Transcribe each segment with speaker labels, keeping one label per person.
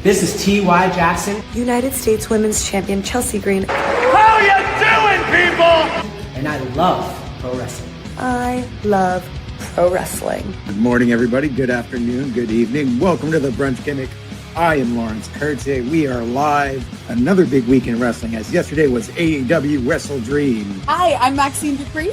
Speaker 1: This is T.Y. Jackson.
Speaker 2: United States Women's Champion Chelsea Green.
Speaker 3: How you doing, people?
Speaker 1: And I love pro wrestling.
Speaker 2: I love pro wrestling.
Speaker 4: Good morning, everybody. Good afternoon. Good evening. Welcome to the Brunch Gimmick. I am Lawrence Kurtze. We are live. Another big week in wrestling, as yesterday was AEW Wrestle Dream.
Speaker 5: Hi, I'm Maxine Dupree.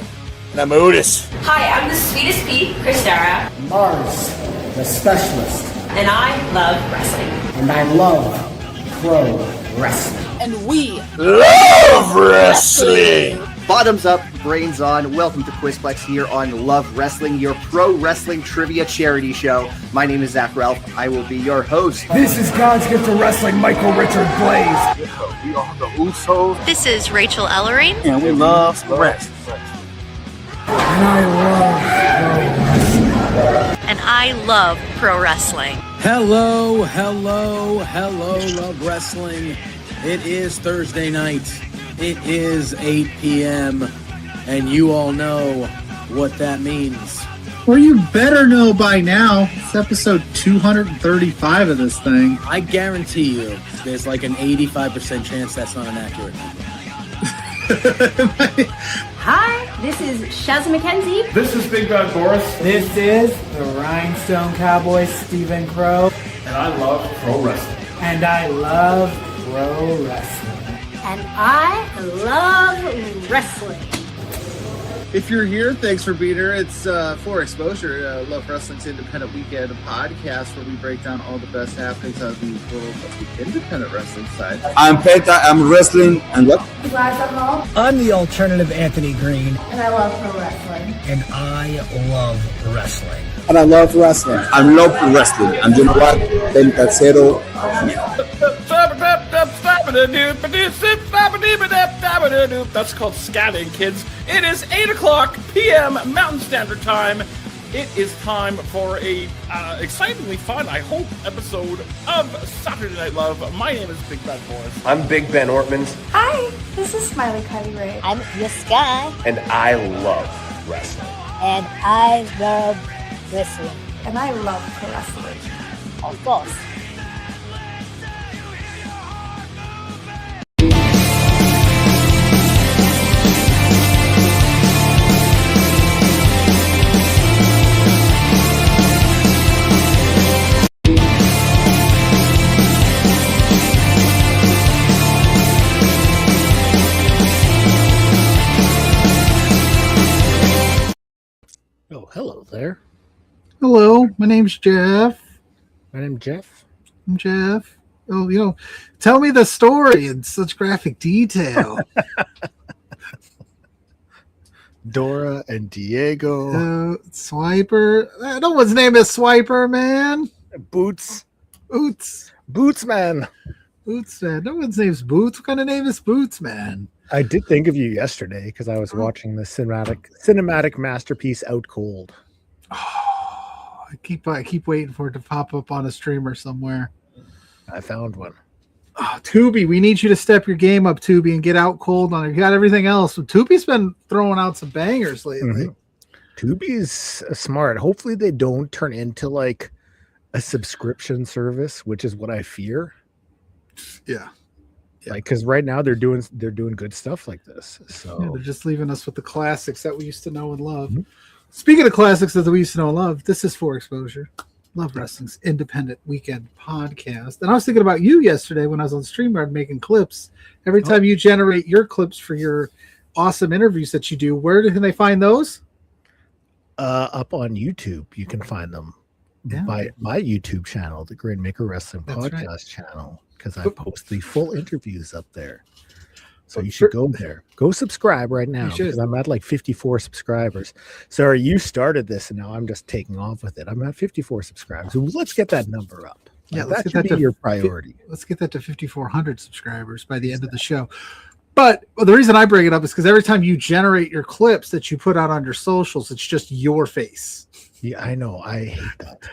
Speaker 4: And I'm Otis.
Speaker 6: Hi, I'm the Sweetest Pea, Chris Dara.
Speaker 1: Mars, the specialist.
Speaker 6: And I love wrestling.
Speaker 1: And I love pro wrestling.
Speaker 5: And we
Speaker 4: love wrestling.
Speaker 7: Bottoms up, brains on. Welcome to Quizplex here on Love Wrestling, your pro wrestling trivia charity show. My name is Zach Ralph. I will be your host.
Speaker 3: This is God's gift to wrestling, Michael Richard Blaze.
Speaker 4: We are the Usos.
Speaker 8: This is Rachel Ellering.
Speaker 4: And we love wrestling.
Speaker 3: And I love pro wrestling.
Speaker 8: And I love pro wrestling.
Speaker 9: Hello, Love Wrestling. It is Thursday night. It is 8 p.m. and you all know what that means.
Speaker 10: Well, you better know by now. It's episode 235 of this thing.
Speaker 9: I guarantee you there's like an 85% chance that's not an accurate number.
Speaker 11: Hi, this is Shaz McKenzie.
Speaker 3: This is Big Bad Boris.
Speaker 1: This is the Rhinestone Cowboy, Stephen Crow.
Speaker 3: And I love pro wrestling.
Speaker 1: And I love pro wrestling.
Speaker 11: And I love wrestling.
Speaker 10: If you're here, thanks for being here. It's For Exposure, Love Wrestling's independent weekend podcast where we break down all the best happenings on the world of the independent wrestling side.
Speaker 4: I'm Penta. I'm wrestling. And what?
Speaker 1: I'm the alternative Anthony Green.
Speaker 11: And I love pro wrestling.
Speaker 1: And I love wrestling.
Speaker 4: And I love wrestling. I love wrestling. And you know what? Pentacero.
Speaker 3: That's called scatting, kids. It is 8 o'clock p.m. Mountain Standard Time. It is time for a excitingly fun, I hope, episode of Saturday Night Love. My name is Big Bad Boris.
Speaker 12: I'm Big Ben Ortmans.
Speaker 11: Hi, this is Smiley Kylie Ray.
Speaker 8: I'm Miss Sky.
Speaker 12: And I love wrestling.
Speaker 8: And I love wrestling.
Speaker 11: And I love pro wrestling.
Speaker 8: Of course.
Speaker 9: Oh, hello there.
Speaker 10: Hello, my name's Jeff.
Speaker 9: My name's Jeff.
Speaker 10: I'm Jeff. Oh, tell me the story in such graphic detail.
Speaker 9: Dora and Diego.
Speaker 10: Swiper. No one's name is Swiper, man.
Speaker 9: Boots.
Speaker 10: Boots.
Speaker 9: Bootsman.
Speaker 10: Bootsman. No one's name's Boots. What kind of name is Bootsman?
Speaker 13: I did think of you yesterday because I was watching the cinematic masterpiece Out Cold.
Speaker 10: Oh, I keep waiting for it to pop up on a streamer somewhere.
Speaker 13: I found one.
Speaker 10: Oh, Tubi, we need you to step your game up, Tubi, and get Out Cold on it. You got everything else. Tubi's been throwing out some bangers lately.
Speaker 13: Tubi's smart. Hopefully they don't turn into like a subscription service, which is what I fear.
Speaker 10: Yeah.
Speaker 13: Like, because right now they're doing good stuff like this. So
Speaker 10: yeah, they're just leaving us with the classics that we used to know and love. Speaking of classics that we used to know and love, this is For Exposure, Love Wrestling's independent weekend podcast. And I was thinking about you yesterday when I was on StreamYard making clips. Every time you generate your clips for your awesome interviews that you do, where can they find those?
Speaker 13: Up on YouTube, you can find them by my YouTube channel, the Grainmaker Wrestling Podcast channel. Because I post the full interviews up there. So you should go there. Go subscribe right now. Because I'm at like 54 subscribers. Sorry, you started this and now I'm just taking off with it. I'm at 54 subscribers. So let's get that number up.
Speaker 10: Yeah,
Speaker 13: that should be your priority.
Speaker 10: Let's get that to 5,400 subscribers by the end of the show. But the reason I bring it up is because every time you generate your clips that you put out on your socials, it's just your face.
Speaker 13: Yeah, I know. I hate that.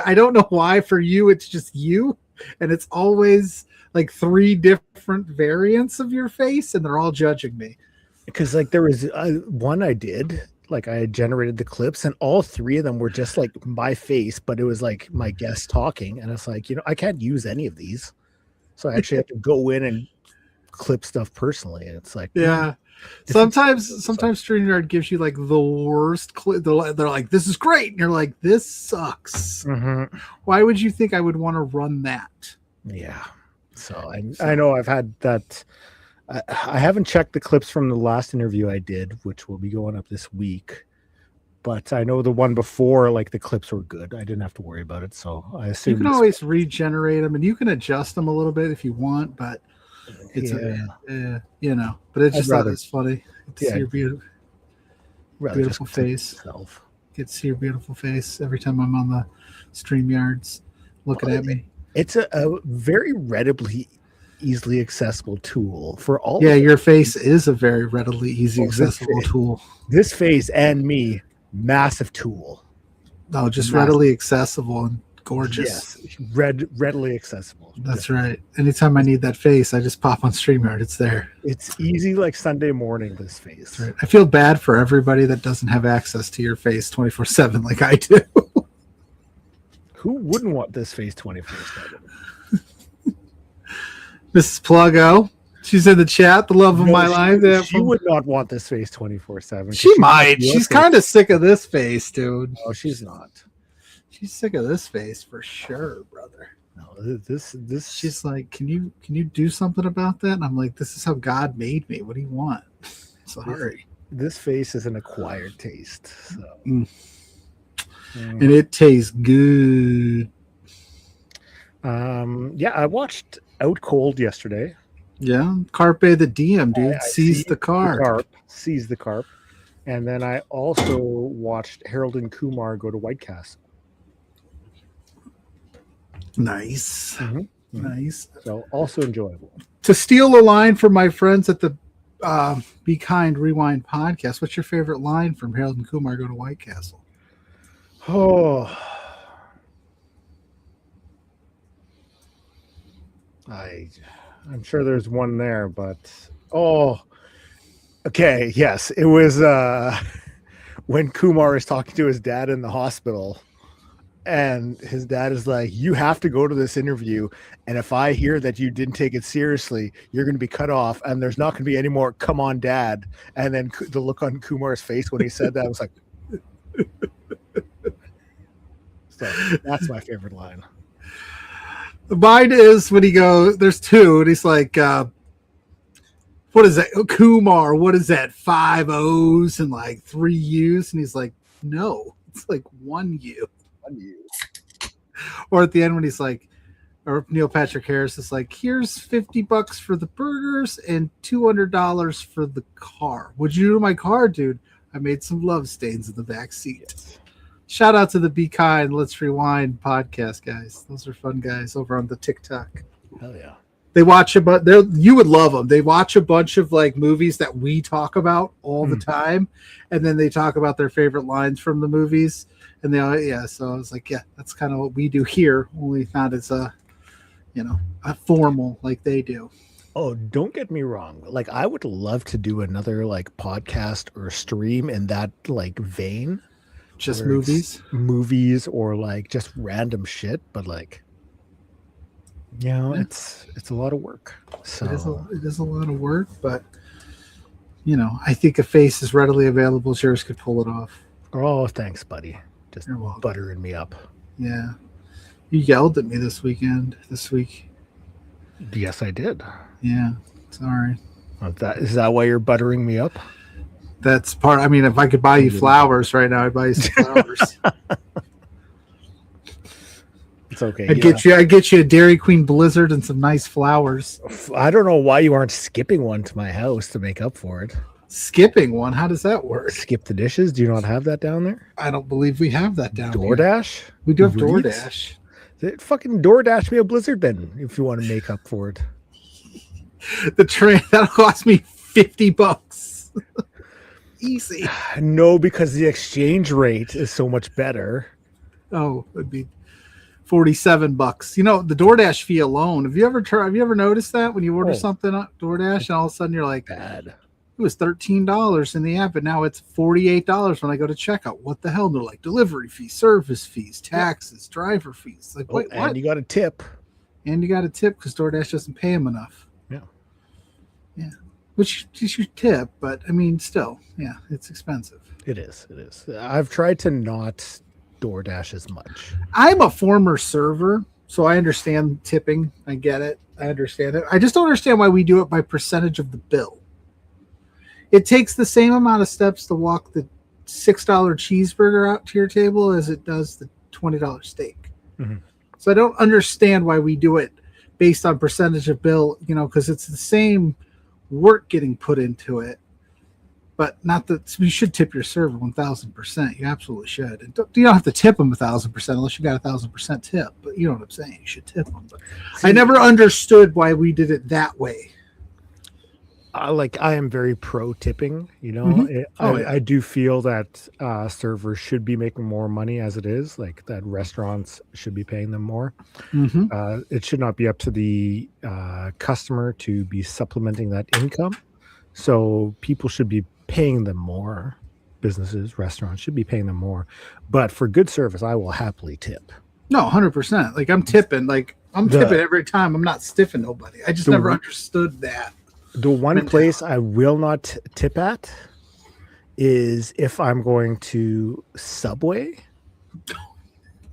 Speaker 10: I don't know why for you it's just you. And it's always like 3 different variants of your face, and they're all judging me.
Speaker 13: Because like there was one I did like I had generated the clips, and all 3 of them were just like my face, but it was like my guest talking, and it's like, I can't use any of these, so I actually have to go in and clip stuff personally, and it's like,
Speaker 10: yeah. Sometimes StreamYard gives you like the worst clip. They're like, this is great, and you're like, this sucks.
Speaker 13: Mm-hmm.
Speaker 10: Why would you think I would want to run that?
Speaker 13: Yeah. So I know I've had that. I haven't checked the clips from the last interview I did, which will be going up this week. But I know the one before, like the clips were good. I didn't have to worry about it. So I assume
Speaker 10: you can always regenerate them, and you can adjust them a little bit if you want. But it's but it's just it's funny to see your beautiful face. Get to see your beautiful face every time I'm on the StreamYards looking at me.
Speaker 13: It's a very readily easily accessible tool for all.
Speaker 10: Yeah, your face is a very readily accessible tool.
Speaker 13: This face and me, massive tool.
Speaker 10: No, just readily accessible and gorgeous.
Speaker 13: Yes, readily accessible.
Speaker 10: That's right. Anytime I need that face, I just pop on StreamYard. It's there.
Speaker 13: It's easy like Sunday morning, this face.
Speaker 10: That's right. I feel bad for everybody that doesn't have access to your face 24/7 like I do.
Speaker 13: Who wouldn't want this face 24/7?
Speaker 10: Mrs. Pluggo, she's in the chat. The love of my life.
Speaker 13: She would not want this face 24/7.
Speaker 10: She might. She's kind of sick of this face, dude.
Speaker 13: No, she's not.
Speaker 10: She's sick of this face for sure, brother.
Speaker 13: No, this.
Speaker 10: She's like, can you do something about that? And I'm like, this is how God made me. What do you want? Sorry.
Speaker 13: This face is an acquired taste. So.
Speaker 10: And it tastes good.
Speaker 13: Yeah, I watched Out Cold yesterday.
Speaker 10: Yeah, Carpe the Diem, dude. Seize the carp.
Speaker 13: Seize the carp. And then I also watched Harold and Kumar go to White Castle.
Speaker 10: Nice. Nice.
Speaker 13: So also enjoyable.
Speaker 10: To steal a line from my friends at the Be Kind Rewind podcast, what's your favorite line from Harold and Kumar go to White Castle?
Speaker 13: Oh, I'm sure there's one there, but okay, yes, it was when Kumar is talking to his dad in the hospital, and his dad is like, "You have to go to this interview, and if I hear that you didn't take it seriously, you're going to be cut off, and there's not going to be any more. Come on, Dad." And then the look on Kumar's face when he said that was like. So that's my favorite line.
Speaker 10: Mine is when he goes, there's 2, and he's like, what is that? Kumar, what is that? 5 O's and like 3 U's? And he's like, no, it's like 1 U.
Speaker 13: 1 U.
Speaker 10: Or at the end when he's like, or Neil Patrick Harris is like, here's $50 for the burgers and $200 for the car. What'd you do to my car, dude? I made some love stains in the back seat. Yes. Shout out to the Be Kind, Let's Rewind podcast guys. Those are fun guys over on the TikTok.
Speaker 13: Hell yeah.
Speaker 10: They watch you would love them. They watch a bunch of like movies that we talk about all the time, and then they talk about their favorite lines from the movies. And so I was like, yeah, that's kind of what we do here, only not as a formal like they do.
Speaker 13: Oh, don't get me wrong. Like, I would love to do another like podcast or stream in that like vein.
Speaker 10: Just movies
Speaker 13: or like just random shit, but like, it's a lot of work. So
Speaker 10: it is a lot of work, but I think a face is readily available. Yours could pull it off.
Speaker 13: Oh, thanks, buddy. Just buttering me up.
Speaker 10: Yeah, you yelled at me this week.
Speaker 13: Yes, I did.
Speaker 10: Yeah, sorry.
Speaker 13: Is that why you're buttering me up?
Speaker 10: That's part. I mean, if I could buy you flowers right now, I'd buy you some flowers.
Speaker 13: It's okay.
Speaker 10: I'd get you a Dairy Queen Blizzard and some nice flowers.
Speaker 13: I don't know why you aren't skipping one to my house to make up for it.
Speaker 10: Skipping one? How does that work?
Speaker 13: Skip the dishes? Do you not have that down there?
Speaker 10: I don't believe we have that down
Speaker 13: DoorDash?
Speaker 10: Here. We do have DoorDash.
Speaker 13: Fucking DoorDash me a Blizzard bin if you want to make up for it.
Speaker 10: The train that'll cost me $50. Easy.
Speaker 13: No, because the exchange rate is so much better.
Speaker 10: Oh, it'd be $47. The DoorDash fee alone. Have you ever noticed that when you order something on DoorDash and all of a sudden you're like,
Speaker 13: bad.
Speaker 10: it was $13 in the app, and now it's $48 when I go to checkout. What the hell? And they're like delivery fees, service fees, taxes, driver fees. Like, wait, what?
Speaker 13: And you got a tip.
Speaker 10: And you got a tip because DoorDash doesn't pay them enough.
Speaker 13: Yeah.
Speaker 10: Yeah. Which you should tip, but I mean, still, yeah, it's expensive.
Speaker 13: It is. It is. I've tried to not DoorDash as much.
Speaker 10: I'm a former server, so I understand tipping. I get it. I understand it. I just don't understand why we do it by percentage of the bill. It takes the same amount of steps to walk the $6 cheeseburger out to your table as it does the $20 steak.
Speaker 13: Mm-hmm.
Speaker 10: So I don't understand why we do it based on percentage of bill, because it's the same work getting put into it. But not that you should tip your server 1,000%. You absolutely should. And you don't have to tip them 1,000% unless you got 1,000% tip. But you know what I'm saying. You should tip them. But I never understood why we did it that way.
Speaker 13: I am very pro tipping.
Speaker 10: Mm-hmm.
Speaker 13: I do feel that servers should be making more money as it is. Like that restaurants should be paying them more.
Speaker 10: Mm-hmm.
Speaker 13: It should not be up to the customer to be supplementing that income. So people should be paying them more. Businesses, restaurants should be paying them more. But for good service, I will happily tip.
Speaker 10: No, 100%. Like I'm tipping. Like I'm tipping every time. I'm not stiffing nobody. I just never understood that.
Speaker 13: The one place I will not tip at is if I'm going to Subway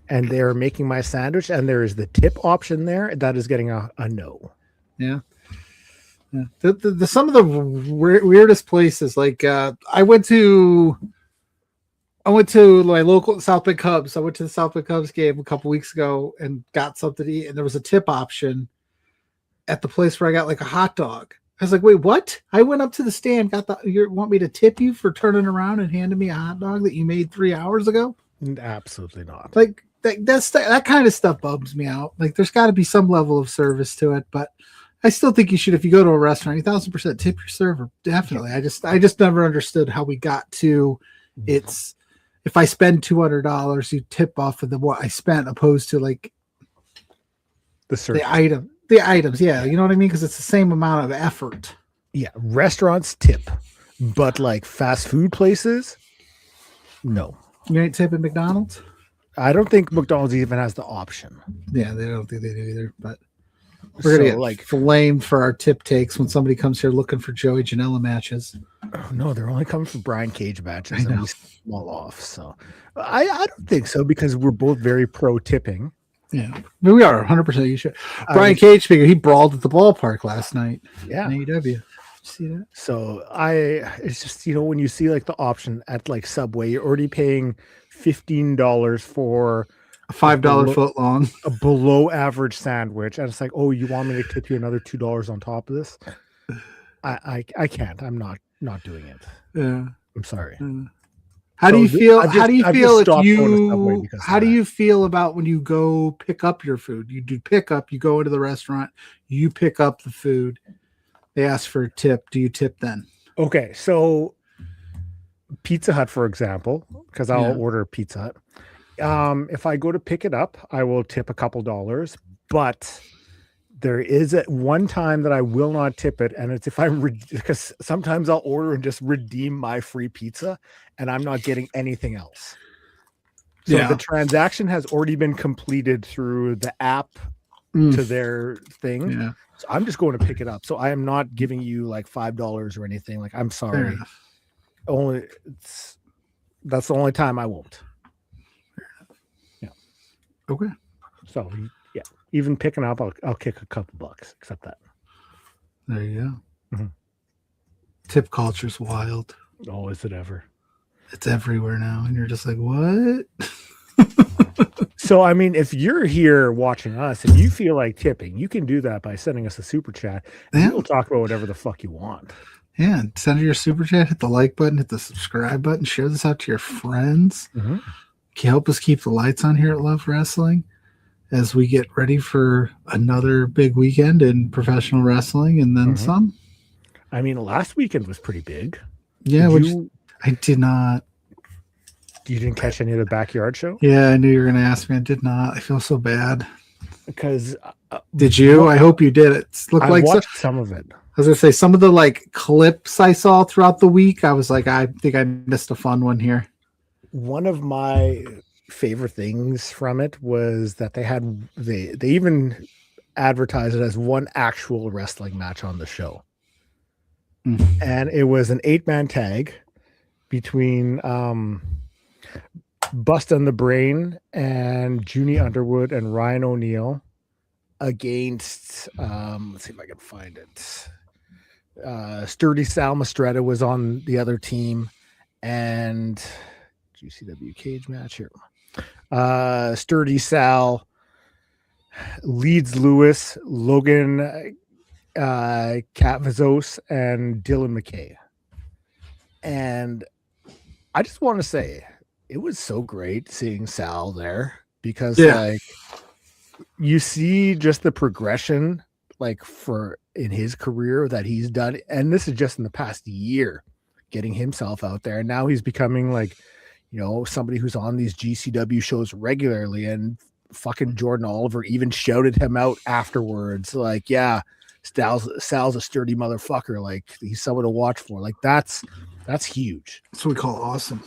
Speaker 13: and they're making my sandwich and there is the tip option there, that is getting a no.
Speaker 10: Yeah. Yeah. The some of the weirdest places, like I went to my local South Bend Cubs. I went to the South Bend Cubs game a couple weeks ago and got something to eat, and there was a tip option at the place where I got like a hot dog. I was like, wait, what? I went up to the stand, you want me to tip you for turning around and handing me a hot dog that you made 3 hours ago?
Speaker 13: Absolutely not.
Speaker 10: Like that kind of stuff bums me out. Like there's got to be some level of service to it, but I still think you should, if you go to a restaurant, 1,000% tip your server. Definitely. I just never understood how we got to it's if I spend $200, you tip off of what I spent, opposed to like the items. Yeah. You know what I mean? Because it's the same amount of effort.
Speaker 13: Yeah. Restaurants tip, but like fast food places, no.
Speaker 10: You ain't tipping McDonald's?
Speaker 13: I don't think McDonald's even has the option.
Speaker 10: Yeah, they don't think they do either, but we're gonna get flamed for our tip takes when somebody comes here looking for Joey Janela matches.
Speaker 13: Oh, no, they're only coming for Brian Cage matches and we small off. So I don't think so, because we're both very pro tipping.
Speaker 10: Yeah, we are 100%. You should. Brian Cage figure he brawled at the ballpark last night.
Speaker 13: Yeah,
Speaker 10: in AEW. See that?
Speaker 13: So it's just, when you see like the option at like Subway, you're already paying $15 for
Speaker 10: a $5 foot long,
Speaker 13: a below average sandwich, and it's like, oh, you want me to tip you another $2 on top of this? I can't. I'm not doing it.
Speaker 10: Yeah,
Speaker 13: I'm sorry.
Speaker 10: How do you feel? How do you feel about when you go pick up your food? You do pick up. You go into the restaurant. You pick up the food. They ask for a tip. Do you tip then?
Speaker 13: Okay, so Pizza Hut, for example, because I'll order Pizza Hut. If I go to pick it up, I will tip a couple dollars, but there is one time that I will not tip it, and it's if because sometimes I'll order and just redeem my free pizza, and I'm not getting anything else. So the transaction has already been completed through the app to their thing.
Speaker 10: Yeah.
Speaker 13: So I'm just going to pick it up. So I am not giving you like $5 or anything. Like, I'm sorry. That's the only time I won't. Yeah.
Speaker 10: Okay.
Speaker 13: So yeah, even picking up, I'll kick a couple bucks. Except that.
Speaker 10: There you go.
Speaker 13: Mm-hmm.
Speaker 10: Tip culture's wild.
Speaker 13: Oh, is it ever?
Speaker 10: It's everywhere now, and you're just like, what?
Speaker 13: So, I mean, if you're here watching us and you feel like tipping, you can do that by sending us a super chat. And we'll talk about whatever the fuck you want.
Speaker 10: Yeah, send your super chat, hit the like button, hit the subscribe button, share this out to your friends.
Speaker 13: Mm-hmm.
Speaker 10: Can help us keep the lights on here at Love Wrestling as we get ready for another big weekend in professional wrestling and then some.
Speaker 13: I mean, last weekend was pretty big.
Speaker 10: Yeah, I did not.
Speaker 13: You didn't catch any of the backyard show?
Speaker 10: Yeah, I knew you were going to ask me. I did not. I feel so bad.
Speaker 13: Because
Speaker 10: did you? I hope you did. It looked
Speaker 13: I
Speaker 10: like
Speaker 13: watched some of it.
Speaker 10: was gonna say some of the like clips I saw throughout the week, I was like, I think I missed a fun one here.
Speaker 13: One of my favorite things from it was that they even advertised it as one actual wrestling match on the show. And it was an 8-man tag between Bustin' the Brain and Junie Underwood and Ryan O'Neal against let's see if I can find it. Sturdy Sal Mastretta was on the other team, and GCW cage match here. Sturdy Sal, Leeds Lewis, Logan Katvazos, and Dylan McKay. And I just want to say it was so great seeing Sal there because like you see just the progression like for in his career that he's done, and this is just in the past year getting himself out there, and now he's becoming like, you know, somebody who's on these GCW shows regularly, and fucking Jordan Oliver even shouted him out afterwards like, yeah, Sal's a sturdy motherfucker, like he's someone to watch for. Like that's huge.
Speaker 10: That's what we call awesome.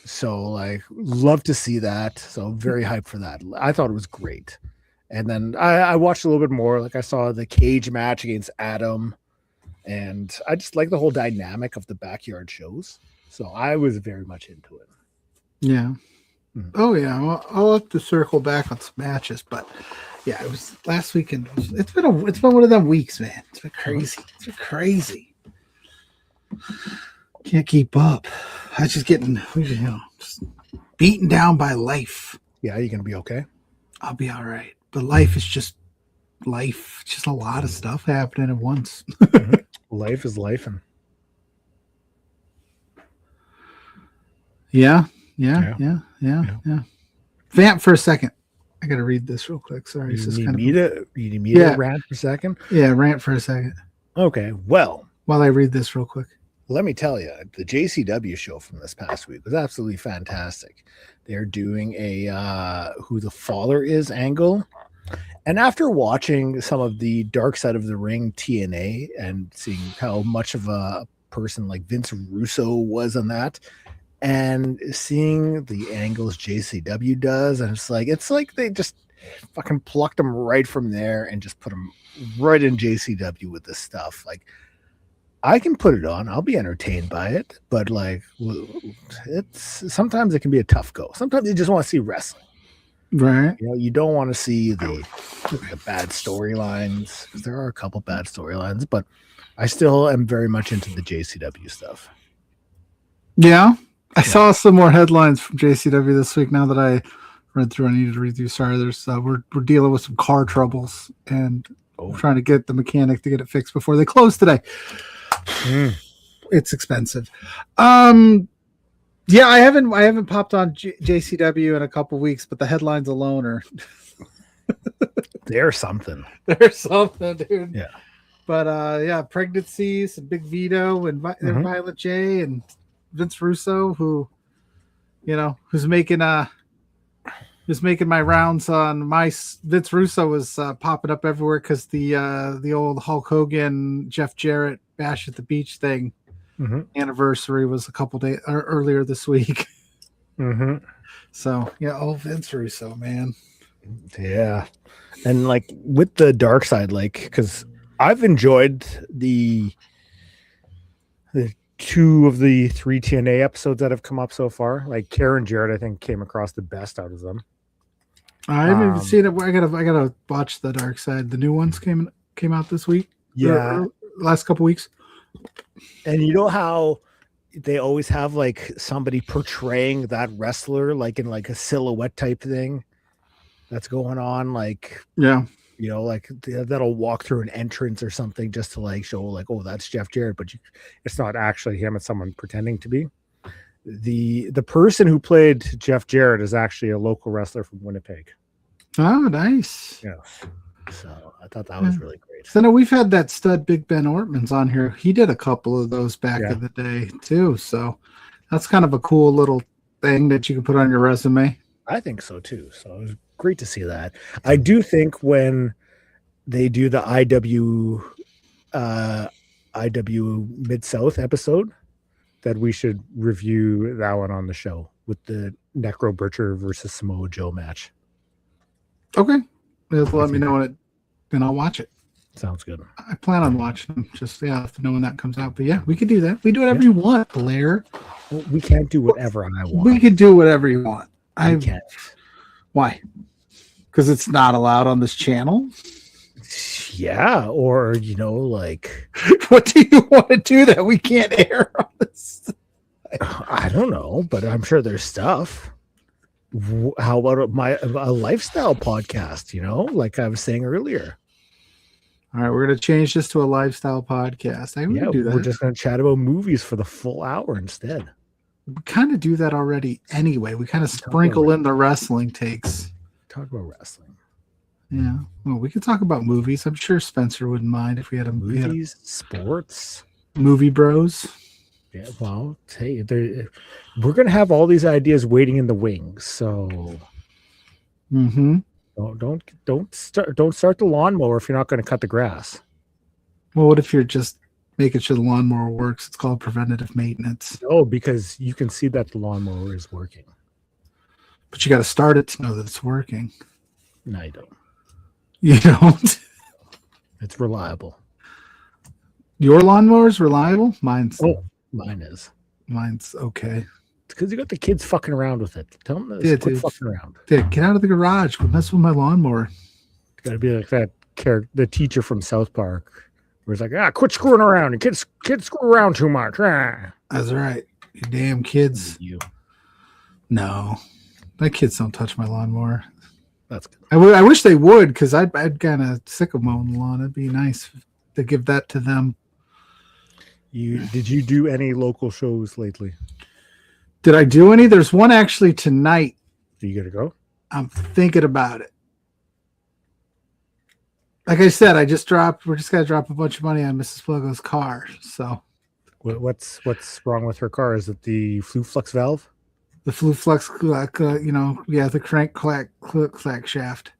Speaker 13: So like love to see that. So very hyped for that. I thought it was great. And then I watched a little bit more. Like I saw the cage match against Adam, and I just like the whole dynamic of the backyard shows. So I was very much into it.
Speaker 10: Yeah. Oh yeah. Well, I'll have to circle back on some matches, but yeah, it was last weekend. It's been one of them weeks, man. It's been crazy. It's been crazy. Can't keep up. I just getting, just beaten down by life.
Speaker 13: Yeah, you gonna be okay?
Speaker 10: I'll be all right. But life is just life. It's just a lot of stuff happening at once.
Speaker 13: Life is life, and
Speaker 10: yeah. Vamp for a second. I gotta read this real quick. Sorry,
Speaker 13: you need to rant for a second.
Speaker 10: Yeah, rant for a second.
Speaker 13: Okay, well,
Speaker 10: while I read this real quick,
Speaker 13: let me tell you, the JCW show from this past week was absolutely fantastic. They're doing a Who the Father Is angle. And after watching some of the Dark Side of the Ring TNA and seeing how much of a person like Vince Russo was on that, and seeing the angles JCW does, and it's like they just fucking plucked them right from there and just put them right in JCW with this stuff. Like, I can put it on. I'll be entertained by it, but like, sometimes it can be a tough go. Sometimes you just want to see wrestling,
Speaker 10: right?
Speaker 13: You know, you don't want to see the bad storylines, because there are a couple bad storylines, but I still am very much into the JCW stuff.
Speaker 10: Yeah, I saw some more headlines from JCW this week. Now that I read through, I needed to read through. Sorry, there's we're dealing with some car troubles, and we're trying to get the mechanic to get it fixed before they close today. It's expensive. Yeah, I haven't popped on JCW in a couple weeks, but the headlines alone are
Speaker 13: there's something.
Speaker 10: There's something, dude.
Speaker 13: Yeah.
Speaker 10: But yeah, pregnancies and Big Vito and Violet J and Vince Russo, who, you know, who's making my rounds on my Vince Russo was popping up everywhere because the old Hulk Hogan Jeff Jarrett Bash at the Beach thing anniversary was a couple days earlier this week. So yeah, old Vince Russo, man.
Speaker 13: Yeah, and like with the dark side, like, because I've enjoyed the 2 of the 3 TNA episodes that have come up so far. Like Karen Jarrett, I think, came across the best out of them.
Speaker 10: I haven't even seen it. I gotta watch the dark side. The new ones came out this week.
Speaker 13: Yeah,
Speaker 10: last couple weeks.
Speaker 13: And you know how they always have like somebody portraying that wrestler, like in like a silhouette type thing that's going on, like,
Speaker 10: yeah,
Speaker 13: you know, like that'll walk through an entrance or something just to like show like, oh, that's Jeff Jarrett, but it's not actually him. It's someone pretending to be. The person who played Jeff Jarrett is actually a local wrestler from Winnipeg.
Speaker 10: Oh, nice.
Speaker 13: Yeah. So I thought that was really great.
Speaker 10: So now we've had that stud Big Ben Ortman's on here. He did a couple of those back in the day too. So that's kind of a cool little thing that you can put on your resume.
Speaker 13: I think so too. So it was great to see that. I do think when they do the IW Mid-South episode that we should review that one on the show with the Necro Butcher versus Samoa Joe match.
Speaker 10: Okay. Let me know when it, then I'll watch it.
Speaker 13: Sounds good.
Speaker 10: I plan on watching them. Just I have to know when that comes out. But yeah, we could do that. We do whatever you want, Blair.
Speaker 13: Well, we can't do whatever I want.
Speaker 10: We could do whatever you want.
Speaker 13: I can't.
Speaker 10: Why? Because it's not allowed on this channel.
Speaker 13: Yeah, or like
Speaker 10: what do you want to do that we can't air on this?
Speaker 13: I don't know, but I'm sure there's stuff. How about a lifestyle podcast? Like I was saying earlier.
Speaker 10: All right, we're gonna change this to a lifestyle podcast. I would do that.
Speaker 13: We're just gonna chat about movies for the full hour instead.
Speaker 10: We kind of do that already anyway. We kind of sprinkle in the wrestling takes.
Speaker 13: Talk about wrestling.
Speaker 10: Yeah. Well, we could talk about movies. I'm sure Spencer wouldn't mind if we had
Speaker 13: movies, sports,
Speaker 10: movie bros.
Speaker 13: Yeah. Well, hey, we're gonna have all these ideas waiting in the wings. So, don't start the lawnmower if you're not going to cut the grass.
Speaker 10: Well, what if you're just making sure the lawnmower works? It's called preventative maintenance.
Speaker 13: Oh, because you can see that the lawnmower is working.
Speaker 10: But you got to start it to know that it's working.
Speaker 13: No, you don't.
Speaker 10: You don't?
Speaker 13: It's reliable.
Speaker 10: Your lawnmower is reliable?
Speaker 13: Mine is.
Speaker 10: Mine's okay.
Speaker 13: It's because you got the kids fucking around with it. Tell them to quit fucking around.
Speaker 10: Dude, get out of the garage. Quit messing with my lawnmower.
Speaker 13: It's got to be like that the teacher from South Park, where it's like, quit screwing around. You kids screw around too much.
Speaker 10: That's right. You damn kids.
Speaker 13: You.
Speaker 10: No. My kids don't touch my lawnmower.
Speaker 13: That's good.
Speaker 10: I wish they would, because I'd kind of sick of mowing the lawn. It'd be nice to give that to them.
Speaker 13: Did you do any local shows lately?
Speaker 10: Did I do any? There's one actually tonight.
Speaker 13: Are you gonna go?
Speaker 10: I'm thinking about it. Like I said, we're just gonna drop a bunch of money on Mrs. Pluggo's car. So
Speaker 13: what's wrong with her car? Is it the Fluflux valve?
Speaker 10: The Fluflux, the crank clack shaft.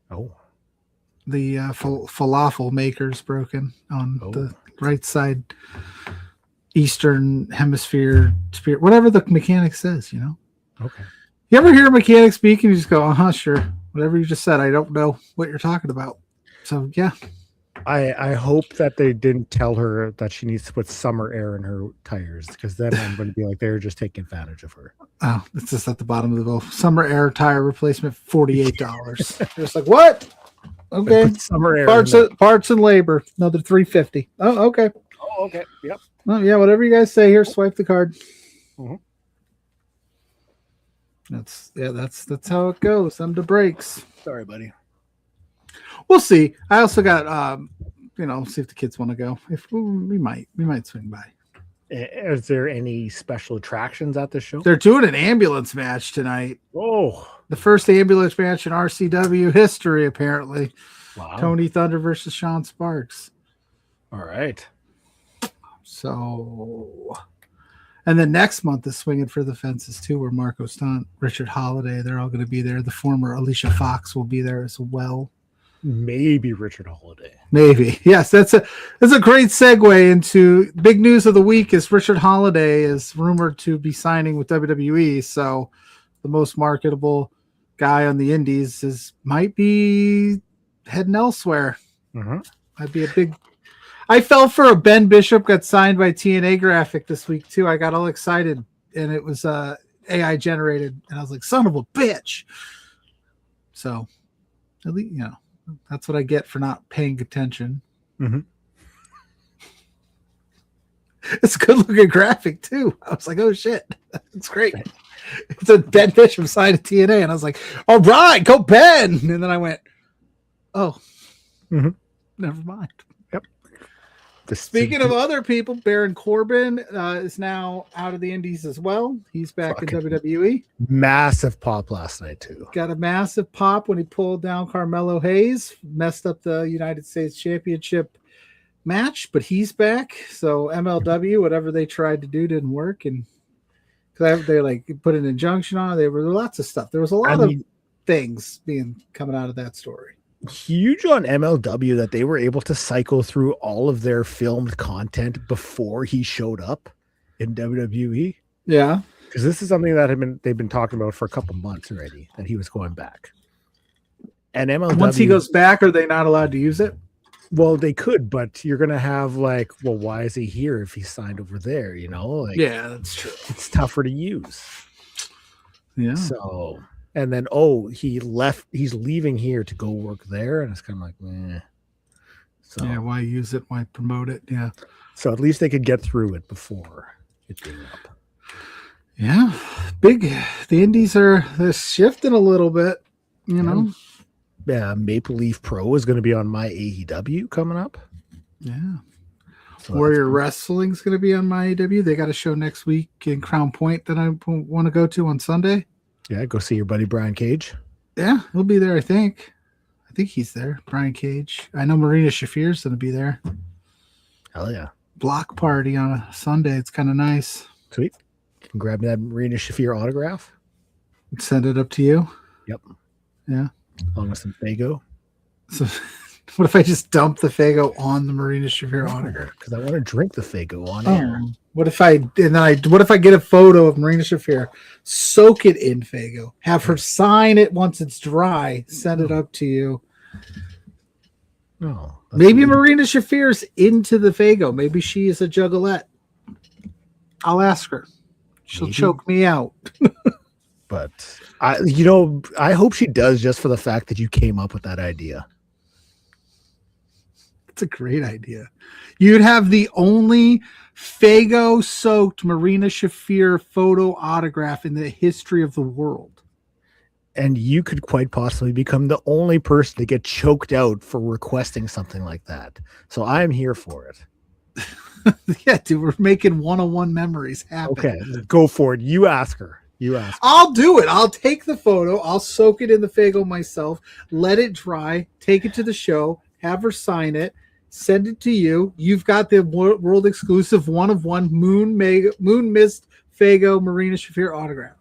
Speaker 13: Oh.
Speaker 10: The falafel maker's broken on the right side, Eastern Hemisphere, whatever the mechanic says,
Speaker 13: Okay.
Speaker 10: You ever hear a mechanic speak and you just go, sure. Whatever you just said, I don't know what you're talking about. So, yeah.
Speaker 13: I hope that they didn't tell her that she needs to put summer air in her tires, because then I'm going to be like, they're just taking advantage of her.
Speaker 10: Oh, it's just at the bottom of the bill. Summer air tire replacement, $48. Just like, what? Okay.
Speaker 13: Summer air.
Speaker 10: Parts and labor, another $350. Oh, okay.
Speaker 13: Oh, okay. Yep.
Speaker 10: Well, yeah, whatever you guys say here, swipe the card.
Speaker 13: Mm-hmm.
Speaker 10: That's how it goes. Them the brakes.
Speaker 13: Sorry, buddy.
Speaker 10: We'll see. I also got see if the kids want to go. If we might swing by.
Speaker 13: Is there any special attractions at the show?
Speaker 10: They're doing an ambulance match tonight.
Speaker 13: Oh,
Speaker 10: the first ambulance match in RCW history, apparently.
Speaker 13: Wow.
Speaker 10: Tony Thunder versus Sean Sparks.
Speaker 13: All right.
Speaker 10: So, and then next month is Swinging for the Fences too, where Marco Stunt, Richard Holiday, they're all going to be there. The former Alicia Fox will be there as well.
Speaker 13: Maybe Richard Holiday.
Speaker 10: Maybe. Yes, that's a great segue into big news of the week. Is Richard Holiday is rumored to be signing with WWE. So the most marketable guy on the indies might be heading elsewhere.
Speaker 13: Mm-hmm.
Speaker 10: I'd be a big. I fell for a Ben Bishop got signed by TNA Graphic this week too. I got all excited, and it was AI generated, and I was like, "Son of a bitch!" So, at least that's what I get for not paying attention.
Speaker 13: Mm-hmm.
Speaker 10: It's a good looking graphic too. I was like, "Oh shit, that's great!" It's a Ben Bishop signed at TNA, and I was like, "All right, go Ben!" And then I went, "Oh, never mind."
Speaker 13: Yep.
Speaker 10: Speaking of other people, Baron Corbin is now out of the indies as well. He's back in WWE.
Speaker 13: Massive pop last night too.
Speaker 10: Got a massive pop when he pulled down Carmelo Hayes, messed up the United States Championship match, but he's back. So MLW, whatever they tried to do didn't work, and they put an injunction on it. There were lots of stuff. There was a lot of things coming out of that story.
Speaker 13: huge on MLW that they were able to cycle through all of their filmed content before he showed up in WWE.
Speaker 10: Yeah.
Speaker 13: Because this is something that they've been talking about for a couple months already, that he was going back. And MLW,
Speaker 10: once he goes back, are they not allowed to use it?
Speaker 13: Well, they could, but you're gonna have like, well, why is he here if he's signed over there? You know, like,
Speaker 10: yeah, that's true.
Speaker 13: It's tougher to use.
Speaker 10: Yeah.
Speaker 13: So, and then he left. He's leaving here to go work there, and it's kind of like, meh. So
Speaker 10: yeah, why use it? Why promote it? Yeah.
Speaker 13: So at least they could get through it before it being up.
Speaker 10: Yeah, big. The indies they're shifting a little bit. You know.
Speaker 13: Maple Leaf Pro is going to be on my AEW coming up.
Speaker 10: Yeah.
Speaker 13: So
Speaker 10: Warrior Wrestling's going to be on my AEW. They got a show next week in Crown Point that I want to go to on Sunday.
Speaker 13: Yeah, go see your buddy Brian Cage.
Speaker 10: Yeah, he'll be there, I think. I think he's there, Brian Cage. I know Marina Shafir's going to be there.
Speaker 13: Hell yeah.
Speaker 10: Block party on a Sunday. It's kind of nice.
Speaker 13: Sweet. You can grab that Marina Shafir autograph.
Speaker 10: Send it up to you.
Speaker 13: Yep.
Speaker 10: Yeah.
Speaker 13: Along with some Fago.
Speaker 10: So what if I just dump the Fago on the Marina Shafir autograph?
Speaker 13: Because I want to drink the Fago on air.
Speaker 10: What if I get a photo of Marina Shafir, soak it in Fago, have her sign it once it's dry, send it up to you?
Speaker 13: No.
Speaker 10: Maybe Marina Shafir's into the Fago. Maybe she is a juggalette. I'll ask her. She'll choke me out.
Speaker 13: But I hope she does, just for the fact that you came up with that idea.
Speaker 10: It's a great idea. You'd have the only Fago-soaked Marina Shafir photo autograph in the history of the world.
Speaker 13: And you could quite possibly become the only person to get choked out for requesting something like that. So I'm here for it.
Speaker 10: Yeah, dude, we're making one-on-one memories happen.
Speaker 13: Okay, go for it. You ask her.
Speaker 10: I'll do it. I'll take the photo. I'll soak it in the Fago myself, let it dry, take it to the show, have her sign it, send it to you. You've got the world exclusive one-of-one Moon Mist Fago Marina Shafir autograph.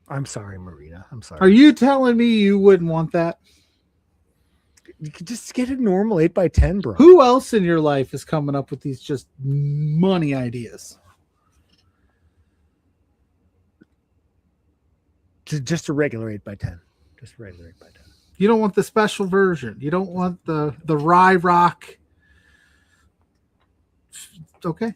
Speaker 13: I'm sorry, Marina. I'm sorry.
Speaker 10: Are you telling me you wouldn't want that?
Speaker 13: You could just get a normal 8x10, bro.
Speaker 10: Who else in your life is coming up with these just money ideas?
Speaker 13: Just a regular 8x10. Just a regular 8x10.
Speaker 10: You don't want the special version. You don't want the rye rock. Okay.